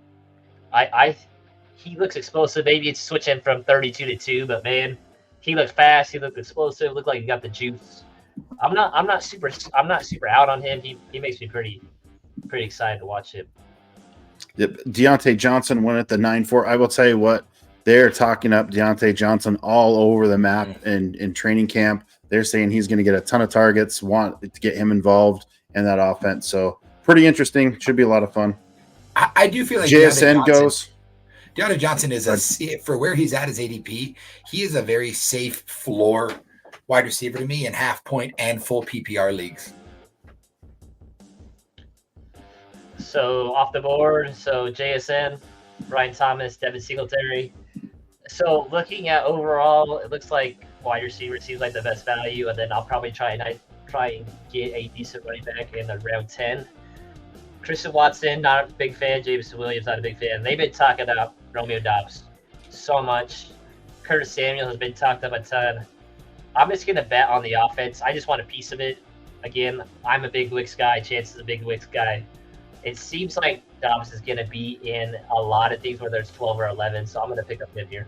He looks explosive. Maybe it's switching from 32 to 2, but man, he looked fast. He looked explosive. Looked like he got the juice. I'm not super out on him. He makes me pretty excited to watch him. Yep. Deontay Johnson went at the 9-4. I will tell you what, they're talking up Deontay Johnson all over the map in training camp. They're saying he's going to get a ton of targets, want to get him involved in that offense. So pretty interesting. Should be a lot of fun. I do feel like JSN goes. Deontay Johnson is for where he's at his ADP, he is a very safe floor wide receiver to me in half point and full PPR leagues. So off the board, JSN, Brian Thomas, Devin Singletary. So looking at overall, it looks like wide receiver seems like the best value, and then I'll probably try and get a decent running back in round 10. Christian Watson, not a big fan. Jameson Williams, not a big fan. They've been talking about Romeo Doubs so much. Curtis Samuel has been talked up a ton. I'm just going to bet on the offense. I just want a piece of it. Again, I'm a big Wicks guy. Chance is a big Wicks guy. It seems like Dobbs is going to be in a lot of things, whether it's 12 or 11, so I'm going to pick up him here.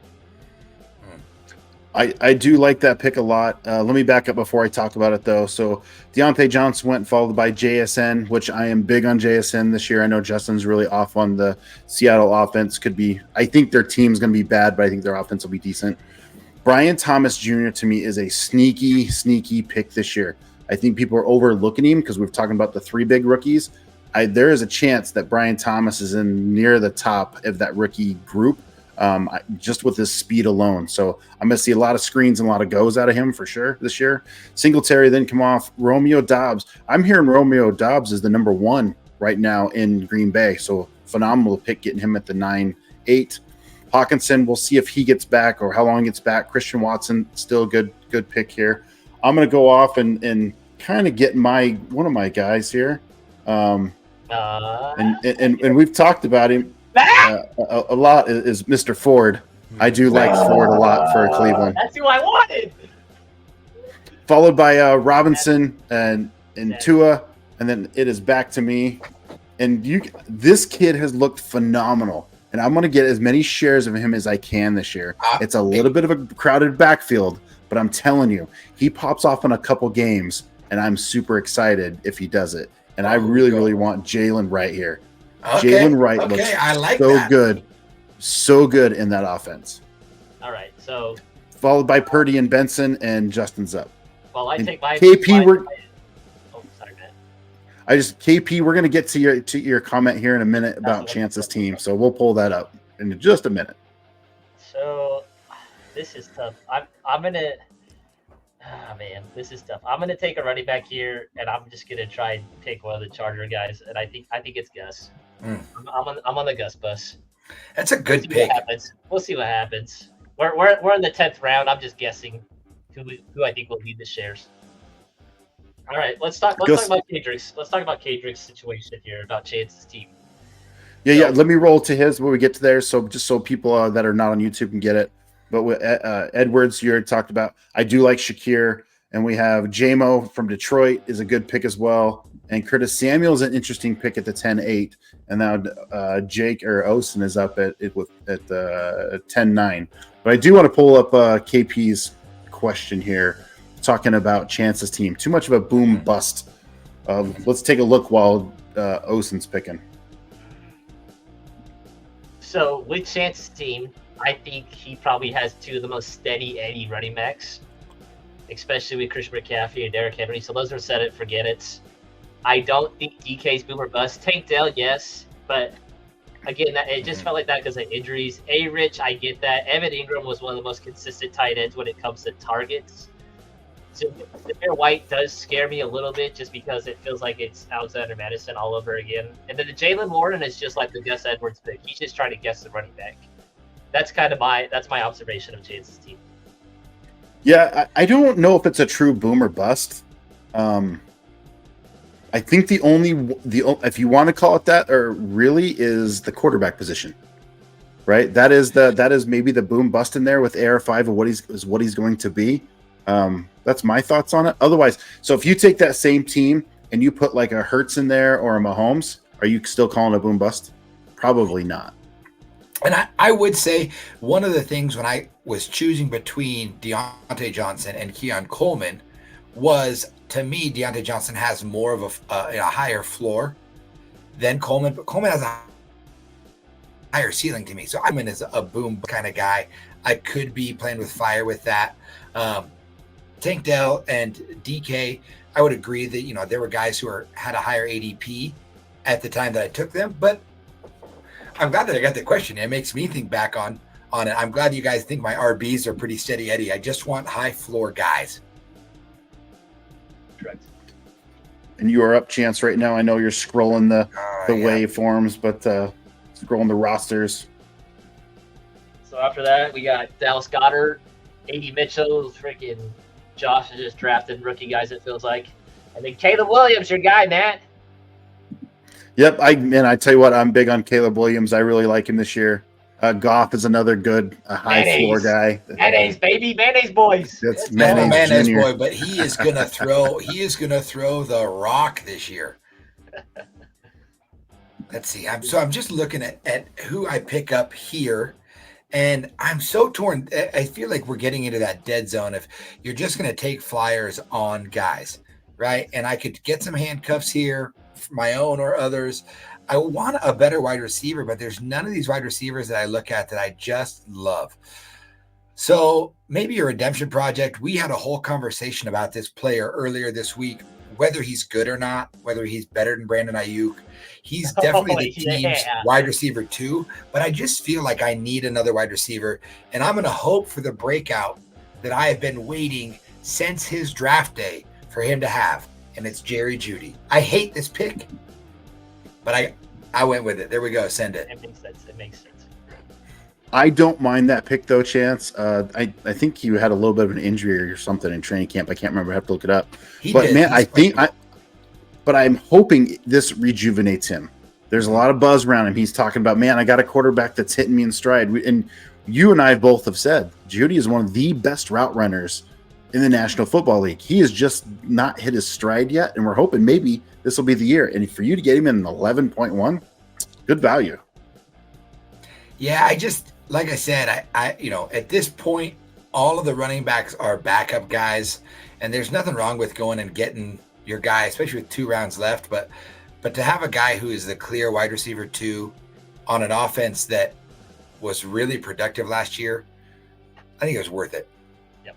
I do like that pick a lot. Let me back up before I talk about it, though. So Deontay Johnson went followed by JSN, which I am big on JSN this year. I know Justin's really off on the Seattle offense. I think their team's going to be bad, but I think their offense will be decent. Brian Thomas Jr. to me is a sneaky pick this year. I think people are overlooking him because we're talking about the three big rookies. There is a chance that Brian Thomas is in near the top of that rookie group. Just with his speed alone. So I'm going to see a lot of screens and a lot of goes out of him for sure this year. Singletary then come off. Romeo Doubs. I'm hearing Romeo Doubs is the number 1 right now in Green Bay. So phenomenal pick getting him at the 9-8. Hawkinson, we'll see if he gets back or how long he gets back. Christian Watson, still a good pick here. I'm going to go off and kind of get one of my guys here. And we've talked about him a lot is Mr. Ford. I do like Ford a lot for Cleveland. That's who I wanted. Followed by Robinson and Tua, and then it is back to me. And this kid has looked phenomenal, and I'm going to get as many shares of him as I can this year. It's a little bit of a crowded backfield, but I'm telling you, he pops off in a couple games, and I'm super excited if he does it. And I really want Jalen Wright here. Okay. Jalen Wright looks I like so that. good. So good in that offense. All right, so Followed by Purdy and Benson, and Justin's up. well, I And take my KP, oh, sorry, man. KP, we're gonna get to your comment here in a minute about Chance's team, so we'll pull that up in just a minute. So this is tough. I'm gonna. Man, this is tough. I'm gonna take a running back here, and I'm just gonna try and pick one of the Charger guys, and I think it's Gus. I'm on the Gus bus. That's a good pick. We'll see what happens. We're in the 10th round. I'm just guessing who I think will lead the shares. All right, let's talk about Kadrick's. Let's talk about Kadrick's situation here, about Chance's team. Yeah. Let me roll to his when we get to there, so just so people that are not on YouTube can get it. But with Edwards, you already talked about. I do like Shakir, and we have JMO from Detroit is a good pick as well. And Curtis Samuel is an interesting pick at the 10-8. And now Jake or Osen is up at 10-9. But I do want to pull up KP's question here, talking about Chance's team. Too much of a boom bust. Let's take a look while Osen's picking. So with Chance's team, I think he probably has two of the most steady Eddie running backs, especially with Christian McCaffrey and Derrick Henry. So those are set it, forget it. I don't think DK's boom or bust. Tank Dell, yes, but again, it just felt like that because of injuries. A-Rich, I get that. Evan Ingram was one of the most consistent tight ends when it comes to targets. So Zamir White does scare me a little bit just because it feels like it's Alexander Madison all over again. And then the Jalen Warren is just like the Gus Edwards pick. He's just trying to guess the running back. That's kind of my observation of Chace's team. Yeah, I don't know if it's a true boom or bust. I think the if you want to call it that, or really, is the quarterback position, right? That is maybe the boom bust in there with AR5 of what he's going to be. That's my thoughts on it. Otherwise, so if you take that same team and you put like a Hurts in there or a Mahomes, are you still calling it a boom bust? Probably not. And I would say one of the things when I was choosing between Deontay Johnson and Keon Coleman was, to me, Deontay Johnson has more of a higher floor than Coleman, but Coleman has a higher ceiling to me. So I'm in as a boom kind of guy. I could be playing with fire with that. Tank Dell and DK, I would agree that, there were guys who had a higher ADP at the time that I took them, but I'm glad that I got the question. It makes me think back on it. I'm glad you guys think my RBs are pretty steady Eddie. I just want high floor guys. Correct. And you are up, Chance, right now. I know you're scrolling the waveforms, but scrolling the rosters. So after that, we got Dallas Goedert, A.D. Mitchell, freaking Josh has just drafted rookie guys, it feels like. And then Caleb Williams, your guy, Matt. Yep, I tell you what, I'm big on Caleb Williams. I really like him this year. Goff is another good high floor guy. Mayonnaise, baby, mayonnaise boys. That's mayonnaise boy, but he is gonna throw. He is gonna throw the rock this year. Let's see. I'm just looking at who I pick up here, and I'm so torn. I feel like we're getting into that dead zone if you're just gonna take flyers on guys, right? And I could get some handcuffs here, my own or others. I want a better wide receiver, but there's none of these wide receivers that I look at that I just love. So maybe a redemption project. We had a whole conversation about this player earlier this week, whether he's good or not, whether he's better than Brandon Ayuk. He's definitely the team's wide receiver too, but I just feel like I need another wide receiver, and I'm going to hope for the breakout that I have been waiting since his draft day for him to have, and it's Jerry Jeudy. I hate this pick, but I went with it. There we go. Send it. It makes sense. I don't mind that pick though, Chance. I think you had a little bit of an injury or something in training camp. I can't remember. I have to look it up. He But did. man, He's questionable. but I'm hoping this rejuvenates him. There's a lot of buzz around him. He's talking about, man, I got a quarterback that's hitting me in stride. And you and I both have said Judy is one of the best route runners in the National Football League. He has just not hit his stride yet, and we're hoping maybe this will be the year. And for you to get him in an 11.1, good value. Yeah, I just like I said, I at this point, all of the running backs are backup guys, and there's nothing wrong with going and getting your guy, especially with 2 rounds left. But to have a guy who is the clear wide receiver 2 on an offense that was really productive last year, I think it was worth it. Yep.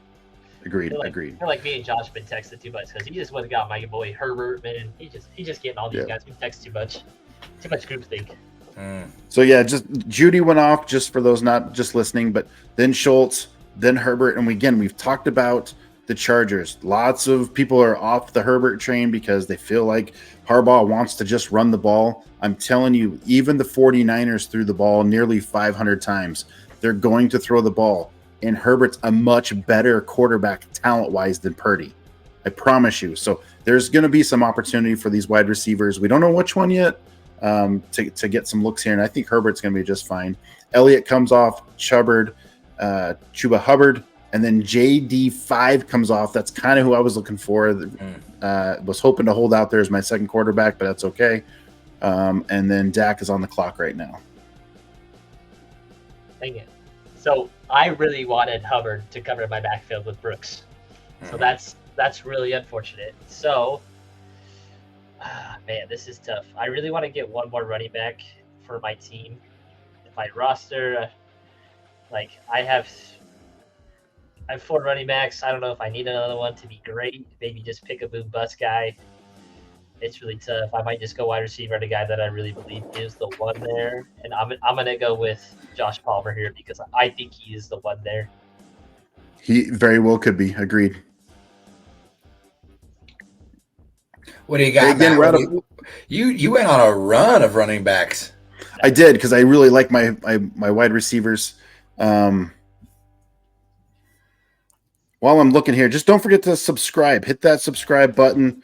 Agreed. I feel like me and Josh have been texting too much because he just went and got my boy Herbert, man. He just getting all these guys. We text too much groupthink. So yeah, just Judy went off, just for those not just listening, but then Schultz, then Herbert, and we've talked about the Chargers. Lots of people are off the Herbert train because they feel like Harbaugh wants to just run the ball. I'm telling you, even the 49ers threw the ball nearly 500 times. They're going to throw the ball, and Herbert's a much better quarterback talent-wise than Purdy. I promise you. So there's going to be some opportunity for these wide receivers. We don't know which one yet. To get some looks here, and I think Herbert's going to be just fine. Elliott comes off, Chuba Hubbard, and then JD5 comes off. That's kind of who I was looking for. Was hoping to hold out there as my second quarterback, but that's okay. And then Dak is on the clock right now. Dang it. So I really wanted Hubbard to cover my backfield with Brooks. So that's really unfortunate. So man, this is tough. I really want to get one more running back for my team. If I roster, like I have 4 running backs. I don't know if I need another one to be great. Maybe just pick a boom bust guy. It's really tough. I might just go wide receiver, the guy that I really believe is the one there. And I'm gonna go with Josh Palmer here because I think he is the one there. He very well could be. Agreed. What do you got? Again, you went on a run of running backs. I did because I really like my wide receivers. While I'm looking here, just don't forget to subscribe. Hit that subscribe button.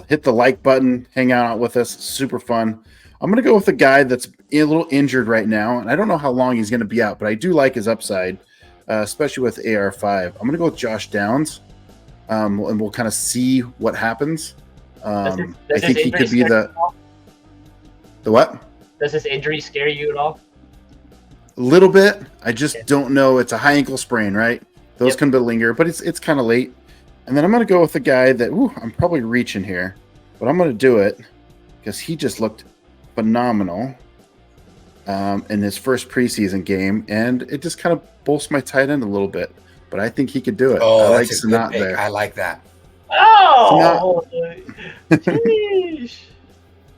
Hit the like button. Hang out with us. Super fun. I'm going to go with a guy that's a little injured right now, and I don't know how long he's going to be out, but I do like his upside, especially with AR5. I'm going to go with Josh Downs, and we'll kind of see what happens. I think he could be the what? Does this injury scare you at all? A little bit. I just don't know. It's a high ankle sprain, right? Those can linger, but it's kind of late. And then I'm going to go with the guy that I'm probably reaching here, but I'm going to do it because he just looked phenomenal in his first preseason game, and it just kind of bolsts my tight end a little bit. But I think he could do it. Oh, I like that's a good pick. there. I like that. Oh,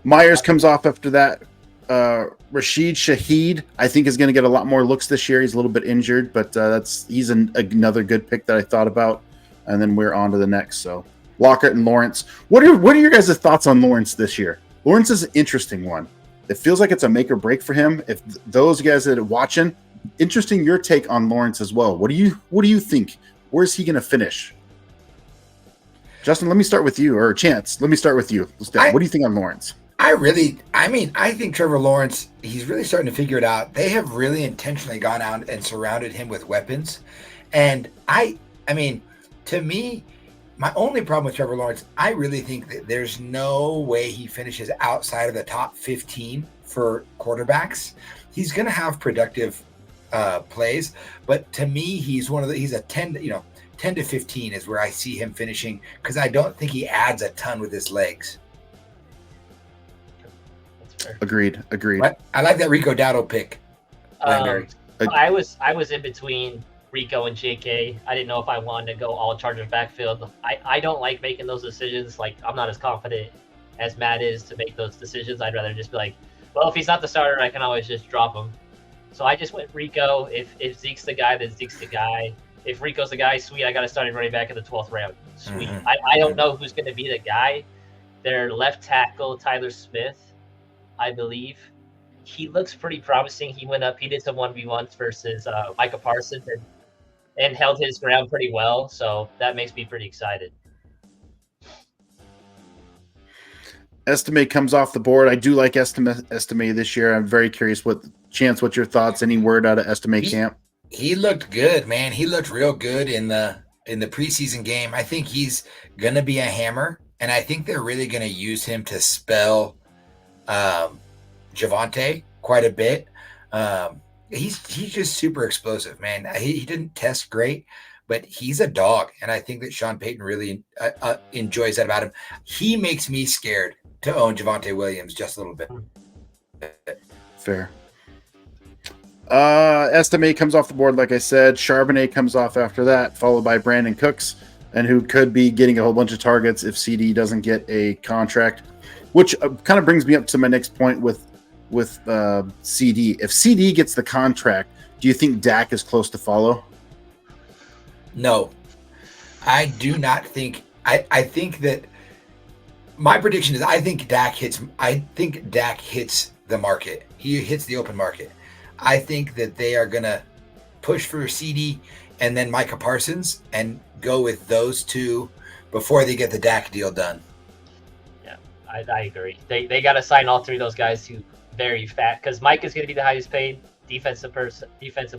Myers comes off after that. Rashid Shaheed, I think, is going to get a lot more looks this year. He's a little bit injured, but he's another good pick that I thought about. And then we're on to the next. So Lockett and Lawrence. What are your guys' thoughts on Lawrence this year? Lawrence is an interesting one. It feels like it's a make or break for him. If those guys that are watching, interesting your take on Lawrence as well. What do you think? Where's he going to finish? Justin, let me start with you, or Chance. Let me start with you. What do you think on Lawrence? I think Trevor Lawrence, he's really starting to figure it out. They have really intentionally gone out and surrounded him with weapons. And I mean, to me, my only problem with Trevor Lawrence, I really think that there's no way he finishes outside of the top 15 for quarterbacks. He's going to have productive plays, but to me, he's a 10 to 15 is where I see him finishing because I don't think he adds a ton with his legs. Agreed. I like that Rico Dowdle pick. I was in between Rico and JK. I didn't know if I wanted to go all Chargers backfield. I don't like making those decisions. Like, I'm not as confident as Matt is to make those decisions. I'd rather just be like, well, if he's not the starter, I can always just drop him. So I just went Rico. If Zeke's the guy, then Zeke's the guy. If Rico's the guy, sweet, I got to start him running back in the 12th round. Sweet. Mm-hmm. I don't know who's going to be the guy. Their left tackle, Tyler Smith, I believe, he looks pretty promising. He went up, he did some 1v1s versus Micah Parsons and held his ground pretty well. So that makes me pretty excited. Estimate comes off the board. I do like Estimate this year. I'm very curious Chance, what's your thoughts? Any word out of Estimate camp? He looked good, man. He looked real good in the preseason game. I think he's gonna be a hammer, and I think they're really gonna use him to spell Javonte quite a bit. He's just super explosive, man. He didn't test great, but he's a dog, and I think that Sean Payton really enjoys that about him. He makes me scared to own Javonte Williams just a little bit. Fair. Estimate comes off the board, like I said. Charbonnet comes off after that, followed by Brandon Cooks, and who could be getting a whole bunch of targets if CD doesn't get a contract, which kind of brings me up to my next point with CD. If CD gets the contract, do you think Dak is close to follow? No, I do not think. I think that my prediction is I think Dak hits the market. He hits the open market. I think that they are going to push for CD and then Micah Parsons and go with those two before they get the Dak deal done. Yeah, I agree. They got to sign all three of those guys to very fat, because Mike is going to be the highest paid defensive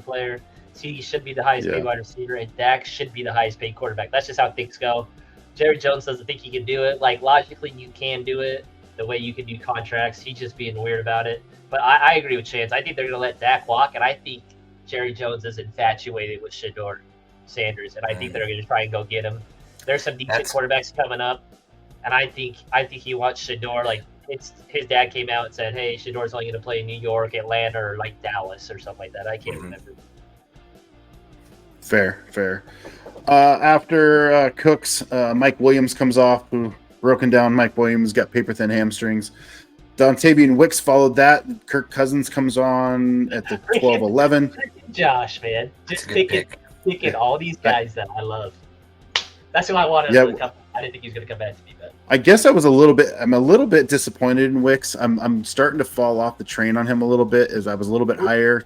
player. CD should be the highest paid wide receiver, and Dak should be the highest paid quarterback. That's just how things go. Jerry Jones doesn't think he can do it. Like, logically, you can do it the way you can do contracts. He's just being weird about it. But I agree with Chance. I think they're going to let Dak walk, and I think Jerry Jones is infatuated with Shedeur Sanders, and I think they're going to try and go get him. There's some decent quarterbacks coming up, and I think he wants Shedeur. Like, his dad came out and said, "Hey, Shedeur's only going to play in New York, Atlanta, or like Dallas or something like that." I can't remember. Fair. After Cooks, Mike Williams comes off, who broken down. Mike Williams got paper thin hamstrings. Dontavian Wicks followed that. Kirk Cousins comes on at the 12-11. Josh, man, just picking all these guys that I love. That's who I wanted to come. I didn't think he was going to come back to me, but I guess I'm a little bit disappointed in Wicks. I'm starting to fall off the train on him a little bit, as I was a little bit higher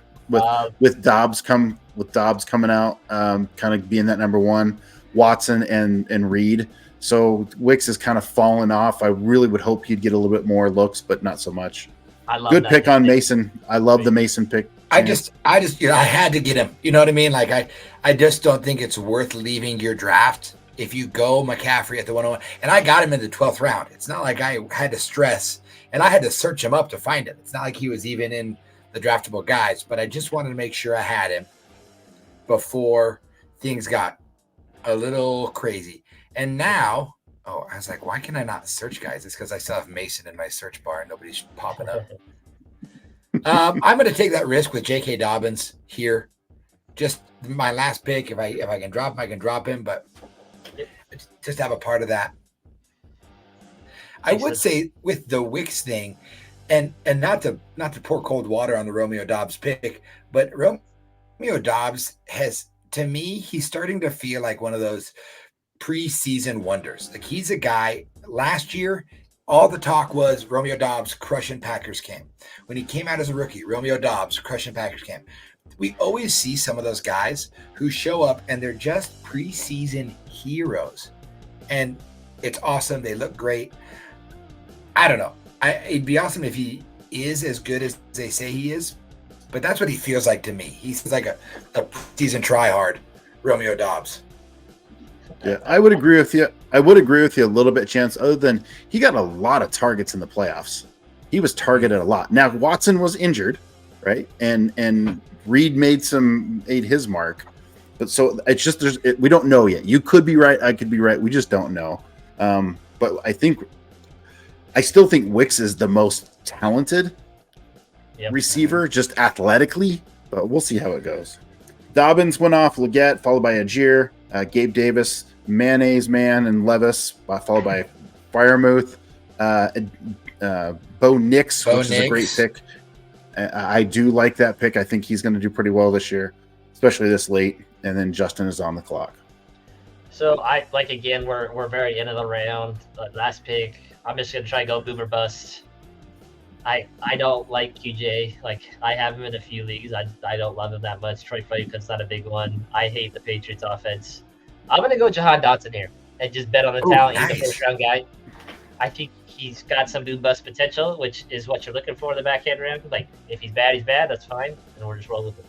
with Dobbs coming out, kind of being that number one, Watson and Reed. So Wicks is kind of fallen off. I really would hope he'd get a little bit more looks, but not so much. I love good pick on Mason. I love the Mason pick. I just I had to get him. You know what I mean? Like I just don't think it's worth leaving your draft if you go McCaffrey at the 101. And I got him in the 12th round. It's not like I had to stress, and I had to search him up to find him. It's not like he was even in the draftable guys, but I just wanted to make sure I had him before things got a little crazy. And now, I was like, why can I not search guys? It's because I still have Mason in my search bar and nobody's popping up. I'm going to take that risk with J.K. Dobbins here. Just my last pick. If I can drop him, I can drop him, but just have a part of that. I would say with the Wicks thing, and not to pour cold water on the Romeo Dobbs pick, but Romeo Dobbs has, to me, he's starting to feel like one of those preseason wonders. Like, he's a guy, last year, all the talk was Romeo Dobbs crushing Packers camp. When he came out as a rookie, Romeo Dobbs crushing Packers camp. We always see some of those guys who show up and they're just preseason heroes. And it's awesome. They look great. I don't know. It'd be awesome if he is as good as they say he is, but that's what he feels like to me. He's like a season try-hard Romeo Dobbs. Yeah, I would agree with you. I would agree with you a little bit, Chance, other than he got a lot of targets in the playoffs. He was targeted a lot. Now, Watson was injured, right? And Reed made his mark. But so it's just, we don't know yet. You could be right. I could be right. We just don't know. But I still think Wicks is the most talented receiver, just athletically, but we'll see how it goes. Dobbins went off, Leggett, followed by Ajir, Gabe Davis, Mayonnaise Man, and Levis, followed by Firemouth, Bo Nix, which is a great pick. I do like that pick. I think he's going to do pretty well this year, especially this late. And then Justin is on the clock. So we're very end of the round. Last pick. I'm just going to try and go boomer bust. I don't like QJ. Like, I have him in a few leagues. I don't love him that much. Troy Aikman's not a big one. I hate the Patriots offense. I'm gonna go Jahan Dotson here and just bet on the Oh, talent. He's a nice. first round guy. I think he's got some boom bust potential, which is what you're looking for in the backhand round. Like, if he's bad, he's bad. That's fine, and we're just rolling with it.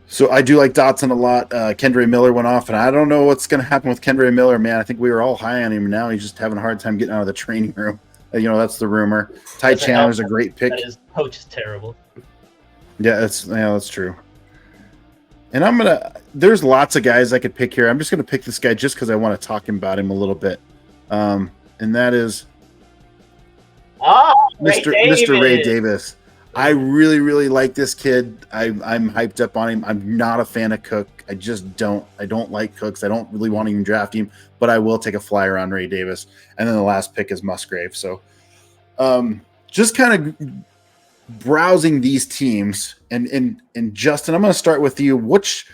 So I do like Dotson a lot. Kendra Miller went off, and I don't know what's going to happen with Kendra Miller, man. I think we were all high on him. Now he's just having a hard time getting out of the training room. That's the rumor. Ty Chandler's a great pick. His coach is terrible. Yeah, that's true. And there's lots of guys I could pick here. I'm just gonna pick this guy just because I want to talk about him a little bit. And that is Mr. Ray Davis. I really, really like this kid. I'm hyped up on him. I'm not a fan of Cook. I don't like Cooks. I don't really want to even draft him, but I will take a flyer on Ray Davis. And then the last pick is Musgrave. So just kind of browsing these teams and Justin, I'm going to start with you. Which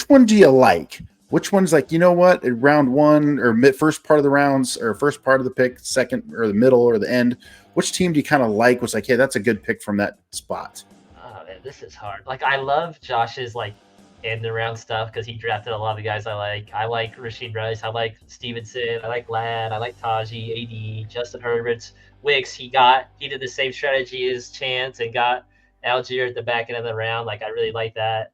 one do you like? Which one's like, you know what, at round one or first part of the rounds or first part of the pick, second or the middle or the end, which team do you kind of like? Was like, hey, that's a good pick from that spot. Oh man, this is hard. Like, I love Josh's like end around stuff because he drafted a lot of the guys I like. I like Rasheed Rice. I like Stevenson. I like Ladd. I like Taji, AD, Justin Herbert's, Wicks. He did the same strategy as Chance and got Algier at the back end of the round. Like, I really like that.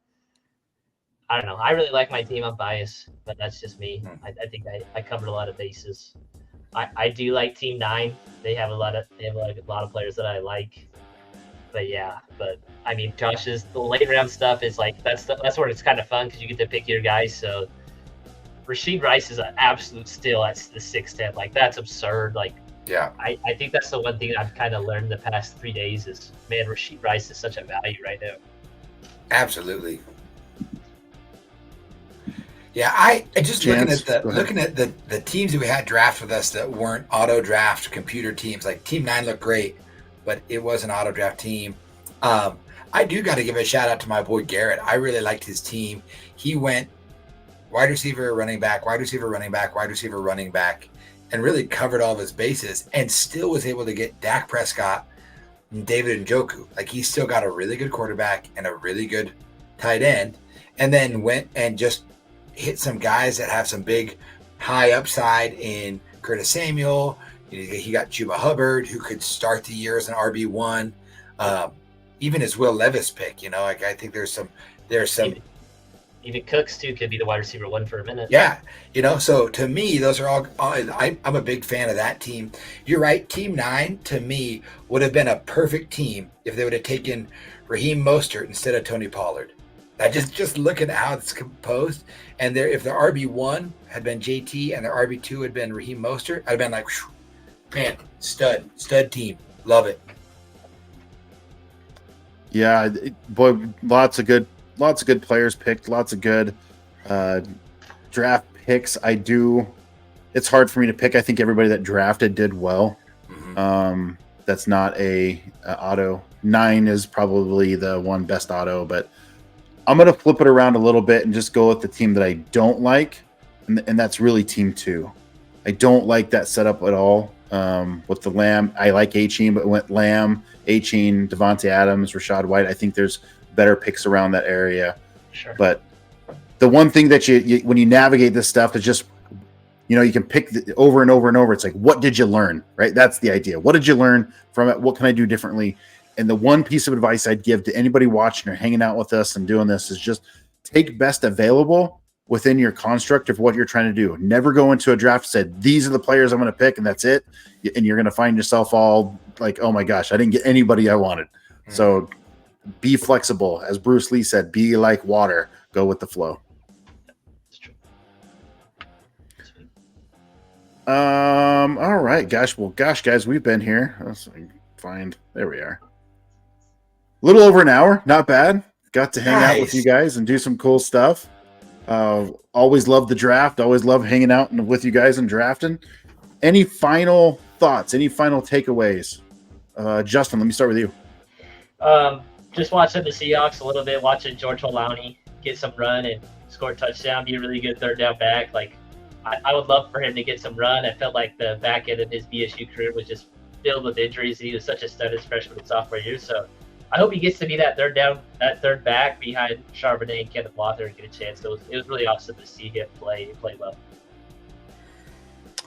I don't know. I really like my team. I'm biased, but that's just me. I think I covered a lot of bases. I do like Team 9. They have a lot of players that I like. But I mean, Josh's the late round stuff is like that's where it's kind of fun because you get to pick your guys. So Rasheed Rice is an absolute steal at the 6'10". Like, that's absurd. Like, Yeah. I think that's the one thing I've kind of learned the past 3 days is, man, Rasheed Rice is such a value right now. Absolutely. Yeah, I just Chance, looking at the teams that we had draft with us that weren't auto draft computer teams. Like Team 9 looked great, but it was an auto draft team. I do got to give a shout out to my boy Garrett. I really liked his team. He went wide receiver, running back, wide receiver, running back, wide receiver, running back, and really covered all of his bases, and still was able to get Dak Prescott and David Njoku. Like, he still got a really good quarterback and a really good tight end, and then went and just hit some guys that have some big high upside in Curtis Samuel. He got Chuba Hubbard, who could start the year as an RB1. Even his Will Levis pick, like, I think there's some even Cooks too could be the wide receiver 1 for a minute. Yeah, so to me, those are all. I'm a big fan of that team. You're right. Team 9 to me would have been a perfect team if they would have taken Raheem Mostert instead of Tony Pollard. I just look at how it's composed, and if the RB1 had been JT and the RB2 had been Raheem Mostert, I'd have been like, man, stud team, love it. Yeah, boy, lots of good players picked, lots of good draft picks. It's hard for me to pick. I think everybody that drafted did well. Mm-hmm. That's not a auto. 9 is probably the one best auto, but I'm going to flip it around a little bit and just go with the team that I don't like, and that's really Team 2. I don't like that setup at all with the Lamb. I like Achane, but it went Lamb, Achane, Devontae Adams, Rachaad White. I think there's better picks around that area. Sure. But the one thing that you when you navigate this stuff is just, you can pick over and over and over. It's like, what did you learn, right? That's the idea. What did you learn from it? What can I do differently? And the one piece of advice I'd give to anybody watching or hanging out with us and doing this is just take best available within your construct of what you're trying to do. Never go into a draft and say, these are the players I'm going to pick, and that's it. And you're going to find yourself all like, oh my gosh, I didn't get anybody I wanted. Mm-hmm. So be flexible. As Bruce Lee said, be like water. Go with the flow. That's true. All right, guys, we've been here. Let's find. There we are. A little over an hour, not bad. Got to hang out with you guys and do some cool stuff. Always love the draft. Always love hanging out with you guys and drafting. Any final thoughts? Any final takeaways? Justin, let me start with you. Just watching the Seahawks a little bit, watching George Holowny get some run and score a touchdown, be a really good third down back. Like, I would love for him to get some run. I felt like the back end of his BSU career was just filled with injuries. He was such a stud his freshman and sophomore year. So I hope he gets to be that third back behind Charbonnet and Kenneth Lother and get a chance. So it was really awesome to see him play well.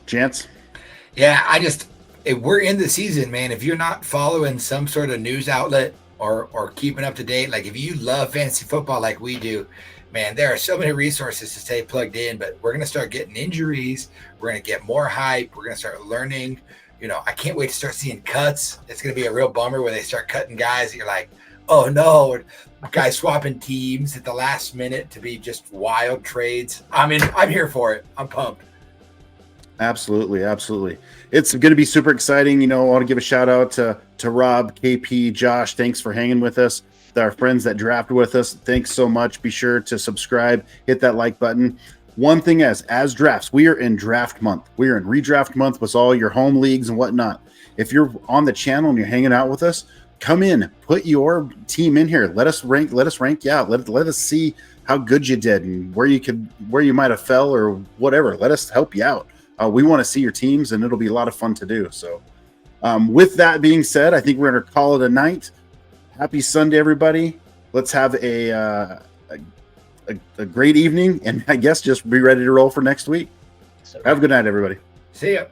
Chance? Yeah, if we're in the season, man, if you're not following some sort of news outlet or keeping up to date, like if you love fantasy football like we do, man, there are so many resources to stay plugged in, but we're going to start getting injuries. We're going to get more hype. We're going to start learning. I can't wait to start seeing cuts. It's going to be a real bummer when they start cutting guys. You're like, oh no, guys swapping teams at the last minute to be just wild trades. I'm here for it. I'm pumped. Absolutely. It's going to be super exciting. I want to give a shout out to Rob, KP, Josh. Thanks for hanging with us. Our friends that drafted with us, thanks so much. Be sure to subscribe, hit that like button. One thing as drafts, we are in draft month. We are in redraft month with all your home leagues and whatnot. If you're on the channel and you're hanging out with us, come in, put your team in here. Let us rank you out. Let us see how good you did and where you might have fell or whatever. Let us help you out. We want to see your teams, and it'll be a lot of fun to do. So with that being said, I think we're going to call it a night. Happy Sunday, everybody. Let's have a great evening, and I guess just be ready to roll for next week. Have a good night, everybody. See ya.